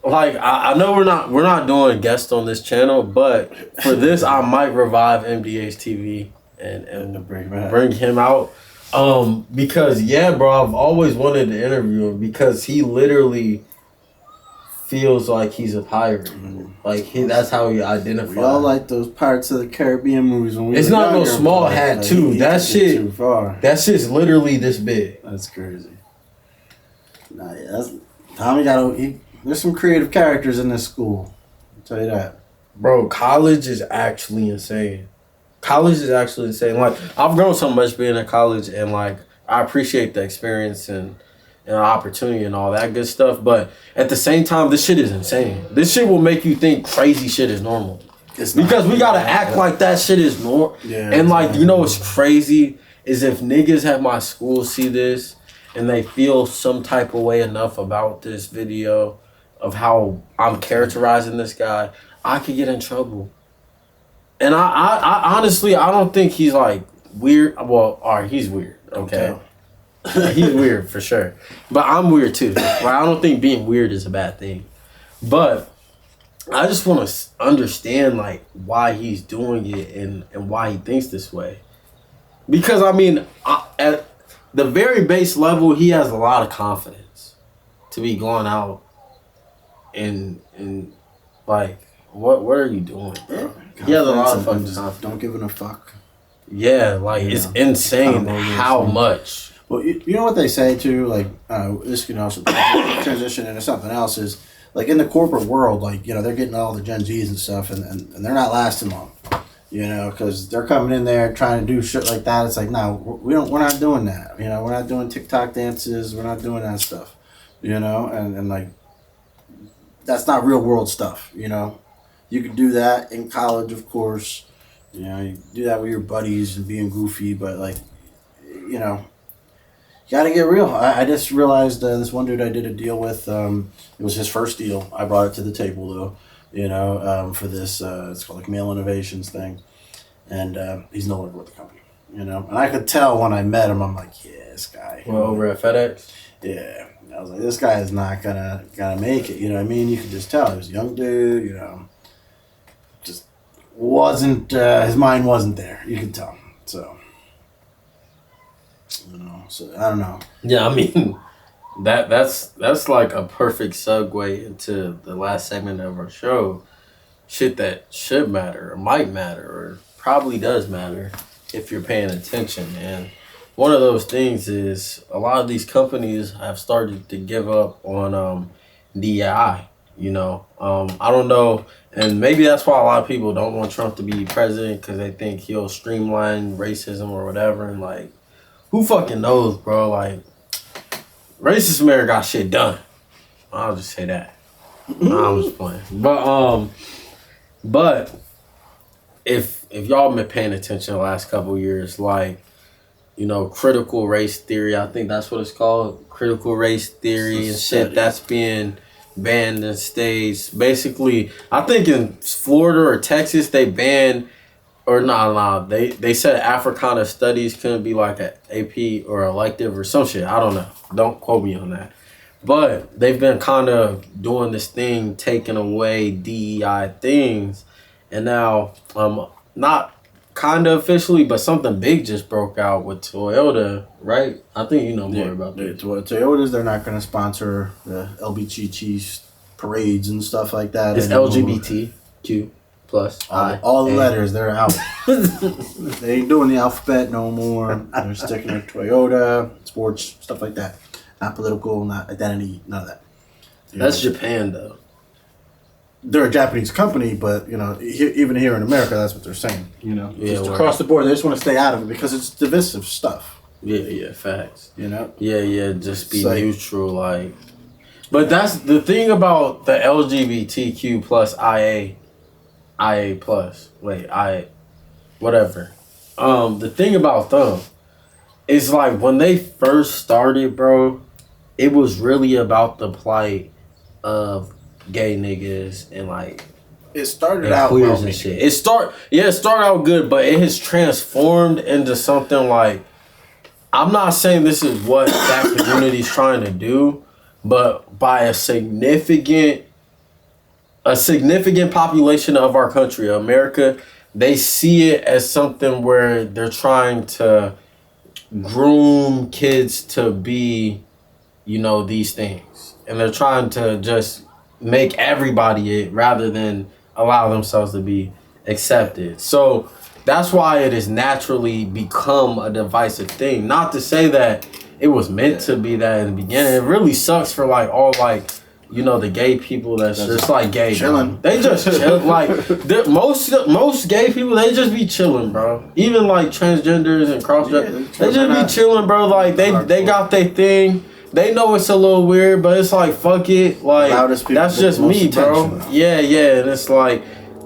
like. I know we're not doing guests on this channel, but for this I might revive MDH TV and bring him out. Because bro, I've always wanted to interview him because he literally feels like he's a pirate. Like that's how he identifies. We all like those Pirates of the Caribbean movies. When it's not no small hat too. That shit. Too far. That shit's literally this big. That's crazy. Nah, yeah, that's Tommy. There's some creative characters in this school. I'll tell you that. Bro, college is actually insane. Like I've grown so much being at college, and like I appreciate the experience and opportunity and all that good stuff. But at the same time, this shit is insane. This shit will make you think crazy shit is normal. Because we gotta act like that shit is normal. Yeah, and like, you know what's crazy is if niggas at my school see this and they feel some type of way enough about this video of how I'm characterizing this guy, I could get in trouble. And I honestly, I don't think he's like weird. Well, alright, he's weird. Okay. He's weird for sure. But I'm weird too. Like, I don't think being weird is a bad thing. But I just want to understand like why he's doing it and why he thinks this way. Because I mean, at the very base level, he has a lot of confidence to be going out and like, what are you doing, bro? He has a lot of fucking confidence. Don't give a fuck. Yeah, like it's insane how much. Well, you know what they say too, like this can also transition into something else is like in the corporate world, like, you know, they're getting all the Gen Zs and stuff, and they're not lasting long, you know, because they're coming in there trying to do shit like that. It's like, no, we're not doing that, you know, we're not doing TikTok dances, we're not doing that stuff, you know, and like that's not real world stuff, you know. You could do that in college, of course, you know, you do that with your buddies and being goofy, but like, you know, you gotta get real. I just realized this one dude I did a deal with, it was his first deal. I brought it to the table though, you know, for this, it's called like Male Innovations thing. And he's no longer with the company, you know. And I could tell when I met him, I'm like, yeah, this guy. Well, over at FedEx? Yeah. I was like, this guy is not gonna make it, you know what I mean? You could just tell. He was a young dude, you know. Just wasn't, his mind wasn't there. You could tell. So. You know, so I don't know. Yeah, I mean, that's like a perfect segue into the last segment of our show. Shit that should matter or might matter or probably does matter if you're paying attention. And one of those things is a lot of these companies have started to give up on DEI. You know, I don't know, and maybe that's why a lot of people don't want Trump to be president because they think he'll streamline racism or whatever, and like. Who fucking knows, bro? Like, racist America got shit done. I'll just say that. No, I'm just playing. But if y'all been paying attention the last couple of years, like, you know, critical race theory, I think that's what it's called, critical race theory and shit, that's being banned in states. Basically, I think in Florida or Texas, they banned. Or they said Africana studies couldn't be like an AP or elective or some shit. I don't know. Don't quote me on that. But they've been kind of doing this thing, taking away DEI things. And now, not kind of officially, but something big just broke out with Toyota, right? I think you know more about that. Toyotas, they're not going to sponsor the LBGT parades and stuff like that. It's LGBTQ. Plus all the letters, they're out. They ain't doing the alphabet no more. They're sticking to Toyota, sports, stuff like that. Not political, not identity, none of that. That's Japan, though. They're a Japanese company, but you know, even here in America, that's what they're saying. You know, just across the board, they just want to stay out of it because it's divisive stuff. Yeah, facts. You know. Yeah, just be neutral, like. But that's the thing about the LGBTQ plus IA plus. Whatever. The thing about them is like when they first started, bro, it was really about the plight of gay niggas and like it started out queers and shit. It started out good, but it has transformed into something like, I'm not saying this is what that community's trying to do, but by a significant population of our country, America, they see it as something where they're trying to groom kids to be, you know, these things. And they're trying to just make everybody it rather than allow themselves to be accepted. So that's why it has naturally become a divisive thing. Not to say that it was meant to be that in the beginning. It really sucks for like all like, you know, the gay people that's just like gay. Chilling. They just chill. Like most gay people, they just be chilling, bro. Even like transgenders and crossdressers, they just be chilling, bro. Like they got their thing. They know it's a little weird, but it's like fuck it. Like that's just me, bro. Yeah, and it's like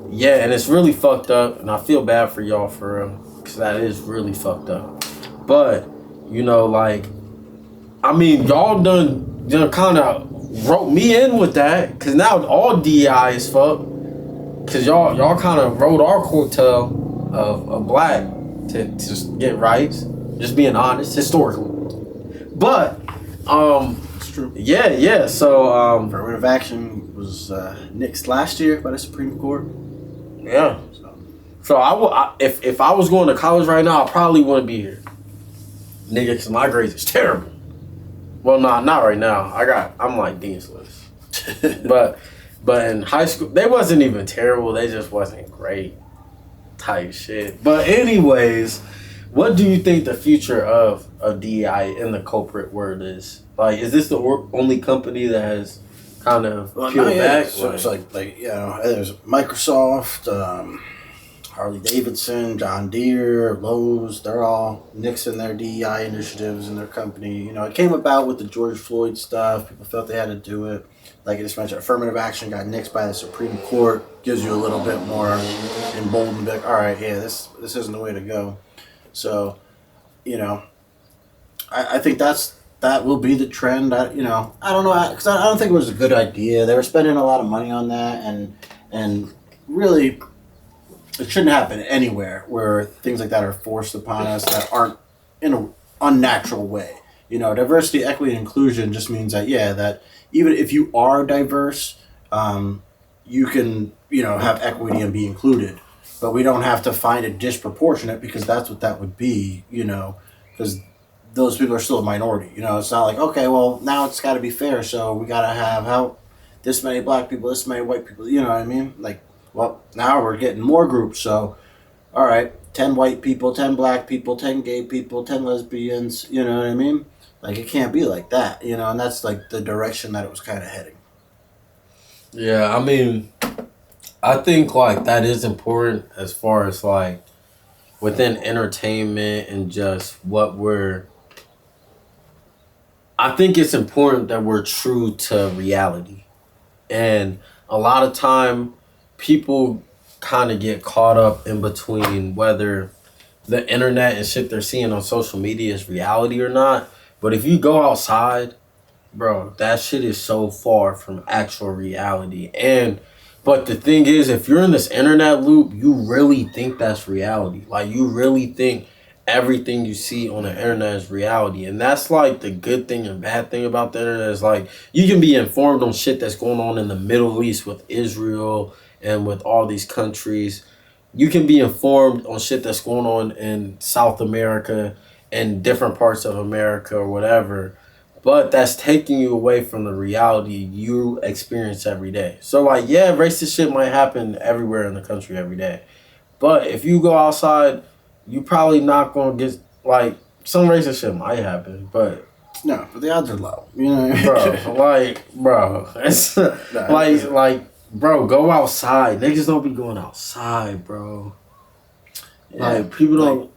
Yeah, and it's really fucked up, and I feel bad for y'all for real, because that is really fucked up. But, you know, like, I mean, y'all done kind of wrote me in with that, because now all DEI is fucked. Because y'all kind of rode our coattail of black to just get rights. Just being honest, historically. But, It's true. yeah. So, affirmative action was nixed last year by the Supreme Court. Yeah. So if I was going to college right now, I probably wouldn't be here, nigga, because my grades is terrible. Well, not right now. I'm like dean's list. but in high school, they wasn't even terrible. They just wasn't great type shit. But anyways, what do you think the future of DEI in the culprit word is? Like, is this the only company that has kind of peeled back? So it's like you know, there's Microsoft, Harley Davidson, John Deere, Lowe's. They're all nixing their DEI initiatives in their company. You know, it came about with the George Floyd stuff. People felt they had to do it. Like I just mentioned, affirmative action got nixed by the Supreme Court. Gives you a little bit more emboldened. Like, all right, yeah, this isn't the way to go. So, you know, I think that will be the trend. I don't know, because I don't think it was a good idea. They were spending a lot of money on that, and really, it shouldn't happen anywhere where things like that are forced upon us that aren't in an unnatural way. You know, diversity, equity, and inclusion just means that that even if you are diverse, you can have equity and be included, but we don't have to find it disproportionate, because that's what that would be. Because those people are still a minority. It's not like, okay, well, now it's got to be fair, so we got to have this many black people, this many white people. You know what I mean? Like, well, now we're getting more groups, so all right, 10 white people, 10 black people, 10 gay people, 10 lesbians. You know what I mean? Like, it can't be like that. And that's like the direction that it was kind of heading. Yeah, I mean, I think like that is important as far as like within entertainment and just I think it's important that we're true to reality. And a lot of time people kind of get caught up in between whether the internet and shit they're seeing on social media is reality or not. But if you go outside, bro, that shit is so far from actual reality. But the thing is, if you're in this internet loop, you really think that's reality. Like, you really think everything you see on the internet is reality. And that's like the good thing and bad thing about the internet is like you can be informed on shit that's going on in the Middle East with Israel and with all these countries. You can be informed on shit that's going on in South America and different parts of America or whatever. But that's taking you away from the reality you experience every day. So like, yeah, racist shit might happen everywhere in the country every day. But if you go outside, you probably not going to get, like, some racist shit might happen, but... No, but the odds are low. You know what I mean? Bro, it's bro, go outside. Niggas don't be going outside, bro. Yeah, like, people don't,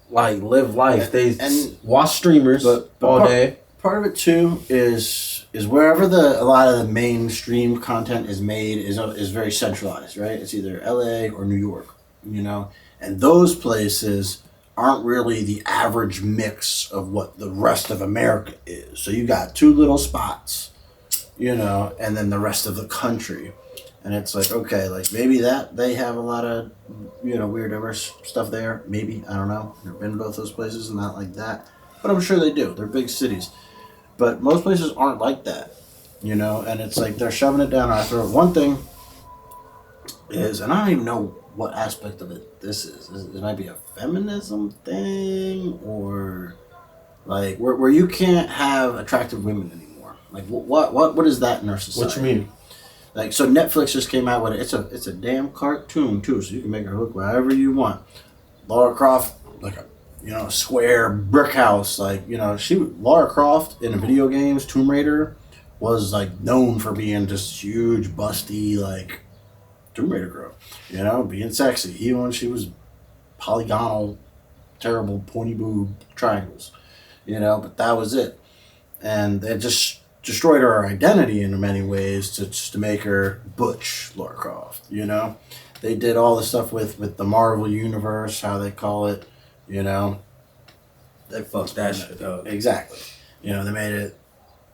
live life. They watch streamers all day. Part of it, too, is wherever a lot of the mainstream content is made is very centralized, right? It's either LA or New York, And those places aren't really the average mix of what the rest of America is. So you got two little spots, and then the rest of the country. And it's like, okay, like maybe that they have a lot of, weird diverse stuff there. Maybe, I don't know. I've never been to both those places and not like that. But I'm sure they do. They're big cities. But most places aren't like that, And it's like they're shoving it down our throat. One thing is, and I don't even know what aspect of it this is. It might be a feminism thing, or like where you can't have attractive women anymore. Like what is that in our society? What you mean? Like, so Netflix just came out with it. It's a damn cartoon too, so you can make her look however you want. Lara Croft, like a square brick house, Lara Croft in the video games, Tomb Raider, was like known for being just huge, busty, like Tomb Raider girl, being sexy, even when she was polygonal, terrible, pointy boob triangles, but that was it. And it just destroyed her identity in many ways to make her butch Lara Croft, They did all the stuff with the Marvel Universe, how they call it, you know. They fucked that shit up. Exactly. You know, they made it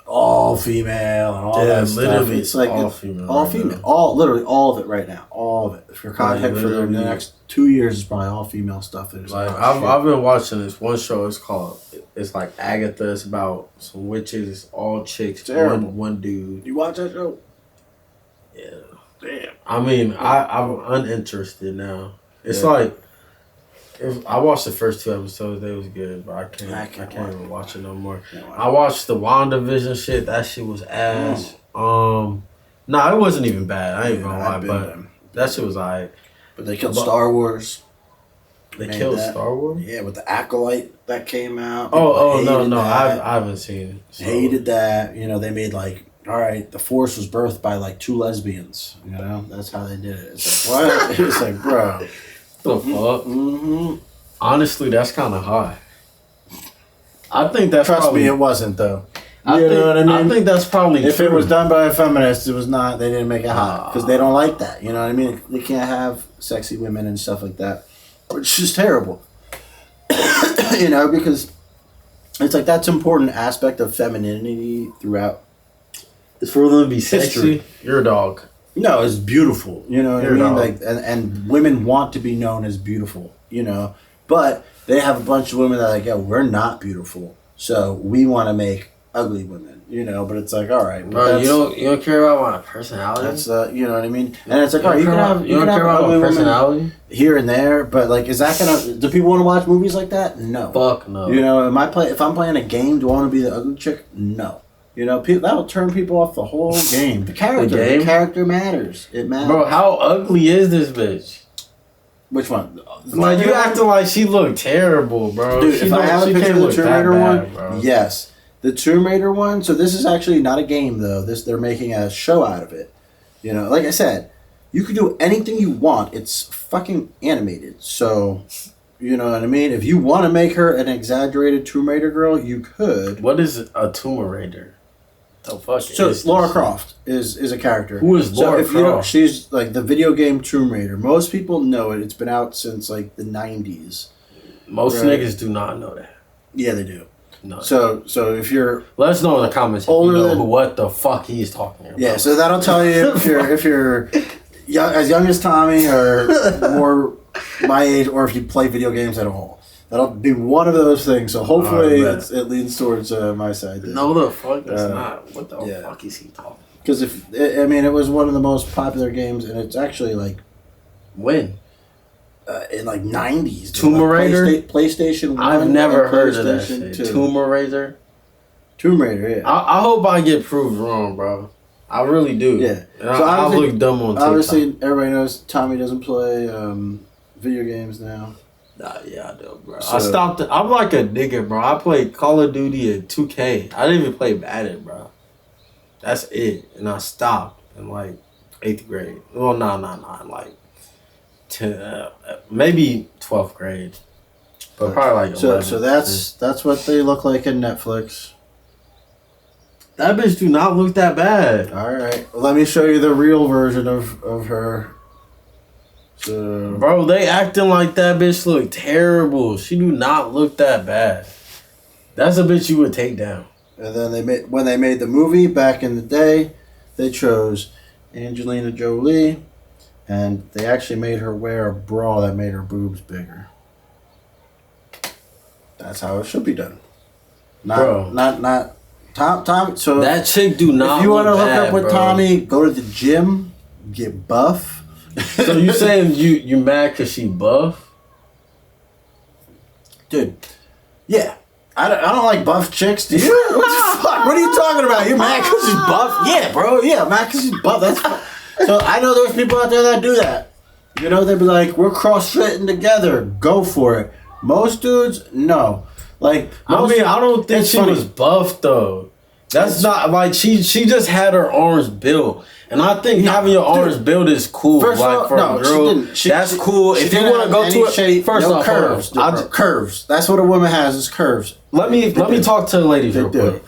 all female and all that stuff. Literally, it's like all female. All female. Literally all of it right now. All of it. If your content for the next 2 years is probably all female stuff. Like I've been watching this one show. It's like Agatha. It's about some witches, all chicks, one dude. You watch that show? Yeah. Damn. I mean, I'm uninterested now. It's like. I watched the first 2 episodes. They was good, but I can't even watch it no more. I watched the WandaVision shit. That shit was ass. It wasn't even bad. I ain't gonna lie, but that shit was alright. But they killed Star Wars. They killed Star Wars? Yeah, with the Acolyte that came out. No, I haven't seen it. So. Hated that. You know, they made like, all right, the Force was birthed by like 2 lesbians. You know, that's how they did it. It's like, what? It's like, bro. The fuck? Mm-hmm. Honestly, that's kind of high. I think that's Trust probably... me, it wasn't though. You know what I mean? I think that's probably if true. it was done by a feminist, it was not. They didn't make it hot because they don't like that. You know what I mean? They can't have sexy women and stuff like that, which is terrible. You know, because it's like that's an important aspect of femininity throughout. It's for them to be sexy. History. You're a dog. No, it's beautiful. You know what I mean? Like, and women want to be known as beautiful. You know, but they have a bunch of women that are like, yeah, we're not beautiful, so we want to make ugly women. You know, but it's like, all right, bro, you don't care about my personality. That's you know what I mean? And it's like, all right, you don't care about my personality here and there, but like, is that gonna? Do people want to watch movies like that? No. Fuck no. You know, if I'm playing a game, do I want to be the ugly chick? No. You know, that will turn people off the whole game. The character matters. It matters. Bro, how ugly is this bitch? Which one? Like, you acting like she looked terrible, bro. Dude, if I have a picture of the Tomb Raider one, bro. Yes. The Tomb Raider one, so this is actually not a game, though. They're making a show out of it. You know, like I said, you can do anything you want. It's fucking animated. So, you know what I mean? If you want to make her an exaggerated Tomb Raider girl, you could. What is a Tomb Raider? Oh, fuck so Lara Croft is a character. Who is Lara Croft? She's like the video game Tomb Raider. Most people know it. It's been out since like the 90s. Most niggas do not know that. Yeah, they do. No. So if you're let us know in the comments if you know what the fuck he's talking about. Yeah, so that'll tell you if you're as young as Tommy or more my age, or if you play video games at all. That'll be one of those things. So hopefully it leans towards my side. Then. No, the fuck that's not. What the fuck is he talking? Because it was one of the most popular games, and it's actually like when in like 90s. Tomb Raider, PlayStation 1. I've never heard of that shit. 2. Tomb Raider. Tomb Raider, yeah. I hope I get proved wrong, bro. I really do. Yeah. So I look dumb on TikTok. Obviously, everybody knows Tommy doesn't play video games now. Nah, yeah, I do, bro. So, I stopped. I'm like a nigga, bro. I played Call of Duty and 2K. I didn't even play Madden, bro. That's it. And I stopped in like 8th grade. Well, like 10, maybe 12th grade. But probably like 11. So that's what they look like in Netflix. That bitch do not look that bad. All right. Well, let me show you the real version of her. So, bro, they acting like that bitch look terrible. She do not look that bad. That's a bitch you would take down. And then when they made the movie back in the day, they chose Angelina Jolie, and they actually made her wear a bra that made her boobs bigger. That's how it should be done. Not Tom. So that chick do not. If you want to look up with bro. Tommy, go to the gym, get buff. So you saying you mad because she buff? Dude, yeah. I don't like buff chicks, do you? What the fuck? What are you talking about? You mad because she's buff? Yeah, bro. Yeah, mad because she's buff. That's so I know there's people out there that do that. You know, they'd be like, we're cross-fitting together. Go for it. Most dudes, no. Like, I don't think she was buff, though. That's not, like, she just had her arms built. And I think having your arms built is cool. First like, of all, for a girl, that's cool. If you want to go to it, shape, first off, curves. Curves. That's what a woman has is curves. Let me talk to the ladies real quick.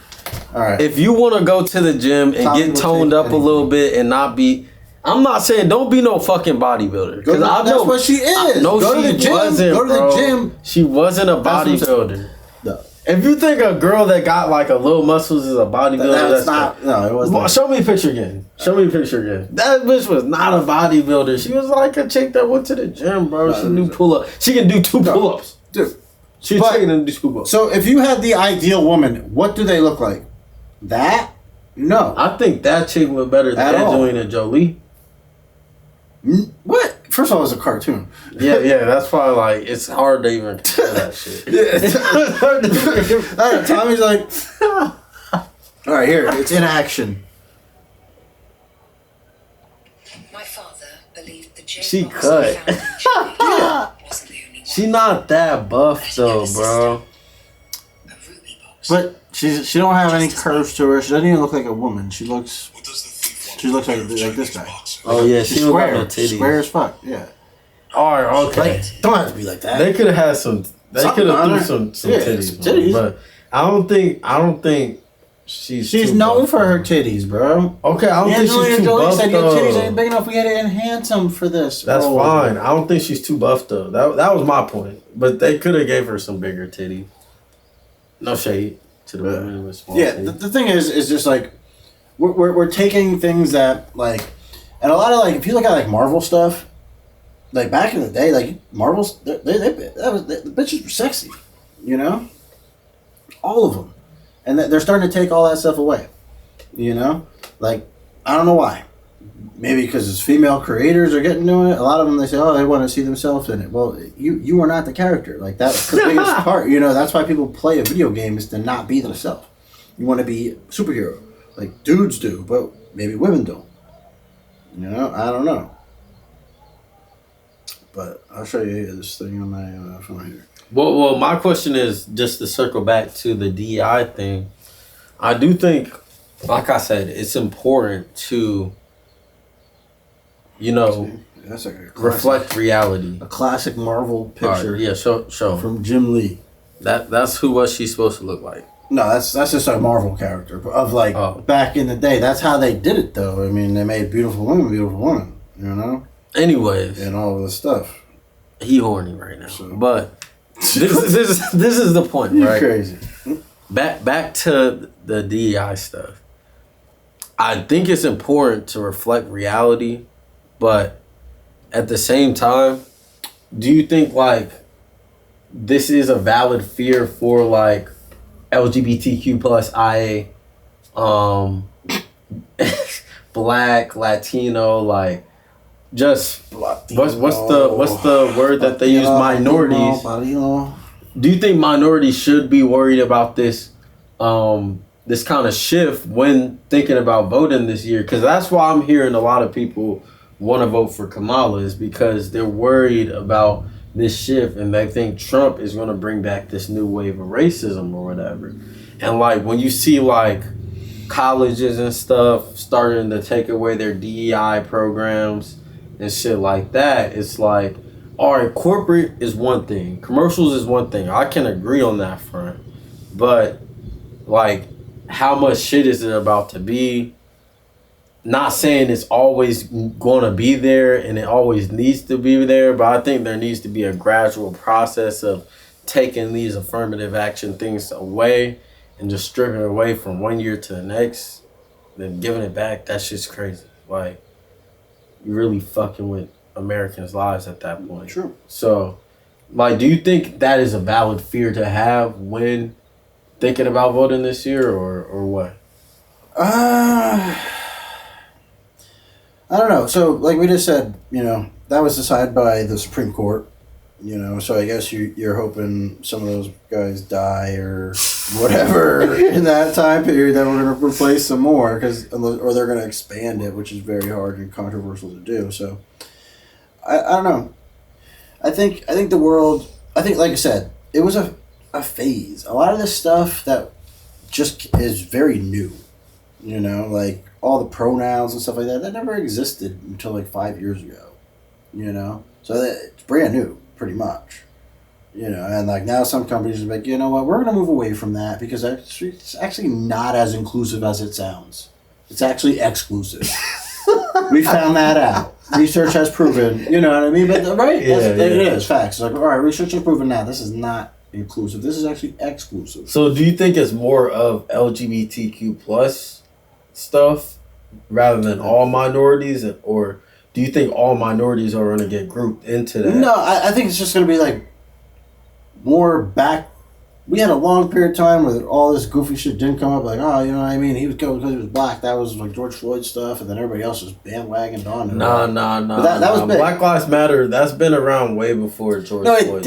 All right. If you want to go to the gym and get toned up a little bit and not be... I'm not saying don't be no fucking bodybuilder. Because I know that's what she is. No, go to the gym. Wasn't, go to the gym. She wasn't a bodybuilder. No. If you think a girl that got like a little muscles is a bodybuilder, that's not. No, it wasn't. Show me a picture again. That bitch was not a bodybuilder. She was like a chick that went to the gym, bro. She knew pull up. She can do 2 pull-ups. Dude. She's taking them to do 2 pull-ups. So if you had the ideal woman, what do they look like? That? No. I think that chick was better than Angelina Jolie. What? First of all, it was a cartoon. Yeah, that's probably like, it's hard to even compare that shit. Yeah. Tommy's like, all right, here, it's in action. My father believed the she cut. She not that buff though, bro. But she don't have any curves to her. She doesn't even look like a woman. She looks like this guy. Oh yeah, she's square. No titties. Square as fuck. Yeah. Alright, okay. Like, don't have to be like that. They could have had some. They could have threw some titties, but I don't think she's known buff, for her titties, bro. Okay, I don't think she's too buff said though. Your titties ain't big enough. We had to enhance them for this. That's fine. I don't think she's too buff though. That was my point. But they could have gave her some bigger titties. No shade to the women with small titties. The thing is just like we're taking things that like, and a lot of like if you look at like Marvel stuff. Like back in the day, like Marvels, the bitches were sexy, you know, all of them, and they're starting to take all that stuff away, you know. Like I don't know why, maybe because it's female creators are getting to it. A lot of them they say, oh, they want to see themselves in it. Well, you are not the character. Like that's the biggest part, you know. That's why people play a video game is to not be themselves. You want to be a superhero, like dudes do, but maybe women don't. You know, I don't know. But I'll show you this thing on my phone here. Well, my question is just to circle back to the DEI thing. I do think, like I said, it's important to, you know, that's like a reflect reality. A classic Marvel picture. Right, yeah, show from Jim Lee. That's what she's supposed to look like. No, that's just a Marvel character of like back in the day. That's how they did it, though. I mean, they made beautiful women, you know. Anyways, and all of this stuff. He horny right now, but this is the point, right? Crazy. Back to the DEI stuff. I think it's important to reflect reality, but at the same time, do you think like this is a valid fear for like LGBTQ plus IA, Black, Latino, like? Just what's the word that they use? Minorities. Do you think minorities should be worried about this this kind of shift when thinking about voting this year? Because that's why I'm hearing a lot of people want to vote for Kamala is because they're worried about this shift and they think Trump is going to bring back this new wave of racism or whatever. And like when you see like colleges and stuff starting to take away their DEI programs and shit like that, it's like, all right, corporate is one thing, commercials is one thing. I can agree on that front, but like, how much shit is it about to be? Not saying it's always going to be there and it always needs to be there, but I think there needs to be a gradual process of taking these affirmative action things away and just stripping it away from one year to the next, then giving it back. That's just crazy. Like, you're really fucking with Americans' lives at that point. True. So, like, do you think that is a valid fear to have when thinking about voting this year, or what? I don't know. So, like we just said, you know, that was decided by the Supreme Court. You know, so I guess you're hoping some of those guys die or whatever in that time period that we're going to replace some more or they're going to expand it, which is very hard and controversial to do. So I don't know. I think the world. I think, like I said, it was a phase. A lot of this stuff that just is very new. You know, like all the pronouns and stuff like that never existed until like 5 years ago. You know, so it's brand new. Pretty much, you know, and like now some companies are like, you know what, we're going to move away from that because it's actually not as inclusive as it sounds. It's actually exclusive, We found that out. Research has proven, you know what I mean? But right? It is facts. It's like, all right, research has proven now this is not inclusive. This is actually exclusive. So do you think it's more of LGBTQ plus stuff rather than all minorities, or do you think all minorities are going to get grouped into that? No, I think it's just going to be like more back. We had a long period of time where all this goofy shit didn't come up. Like, oh, you know what I mean? He was killed because he was black. That was like George Floyd stuff, and then everybody else was bandwagoned on it. Nah. That was big. Black Lives Matter. That's been around way before George Floyd. No, it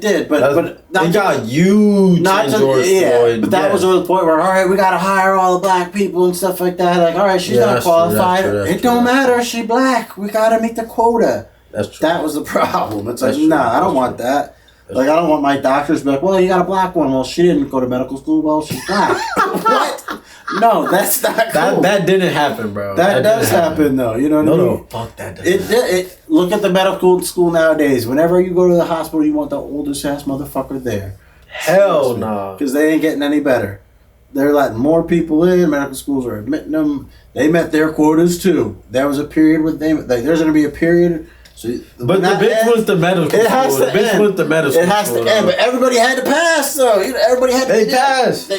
did. But it got huge in George Floyd. But that was the point where, all right, we got to hire all the black people and stuff like that. Like, all right, she's not qualified. It don't matter. She black. We got to meet the quota. That's true. That was the problem. It's like, nah, I don't want that. Like, I don't want my doctors to be like, well, you got a black one. Well, she didn't go to medical school. Well, she's black. What? No, that's not cool. That didn't happen, bro. That does happen, though. You know what I mean? No, fuck that. It look at the medical school nowadays. Whenever you go to the hospital, you want the oldest ass motherfucker there. Hell no. Because they ain't getting any better. They're letting more people in. Medical schools are admitting them. They met their quotas, too. There was a period with them. Like, there's going to be a period... So, but the bitch was the medical school. It has to end. It has to end. But everybody had to pass, though. Everybody had to. They passed.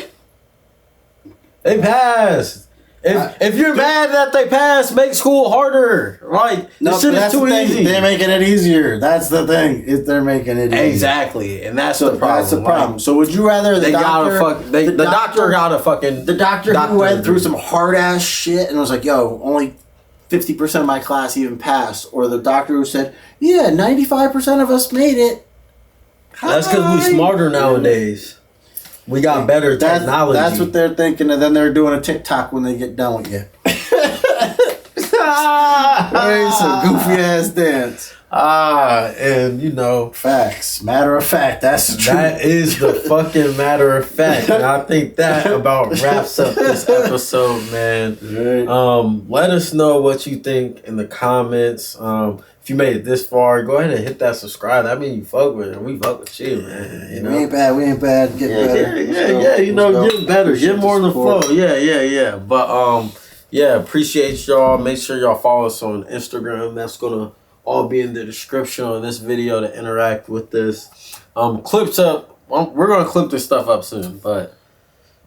They passed. If you're mad that they passed, make school harder. Like, this shit is too easy. They're making it easier. That's the thing. If they're making it easier. Exactly, and that's the problem. That's the problem. Like, so would you rather the doctor who went through some hard ass shit and was like, yo, only 50% of my class even passed, or the doctor who said, yeah, 95% of us made it. That's because we smarter nowadays. We got better technology. That's what they're thinking, and then they're doing a TikTok when they get done with you. Some goofy ass dance. And you know, facts. Matter of fact, that's the truth. That is the fucking matter of fact. And I think that about wraps up this episode, man. Right. Let us know what you think in the comments. If you made it this far, go ahead and hit that subscribe. That means you fuck with it. We fuck with you, man. You know? We ain't bad. Get better. Yeah. You know, get better. Get more in the flow. Yeah. But appreciate y'all. Make sure y'all follow us on Instagram. That's gonna all be in the description of this video to interact with this. Clips up. We're gonna clip this stuff up soon, but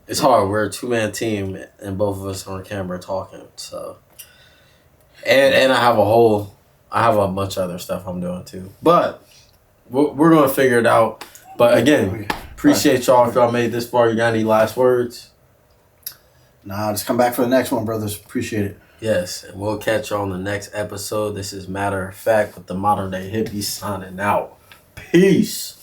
it's hard. We're a 2-man team, and both of us on camera talking. So, and I have a bunch of other stuff I'm doing too. But we're gonna figure it out. But again, appreciate y'all. If y'all made this far, you got any last words? Nah, just come back for the next one, brothers. Appreciate it. Yes, and we'll catch you on the next episode. This is Matter of Fact with the Modern Day Hippie signing out. Peace.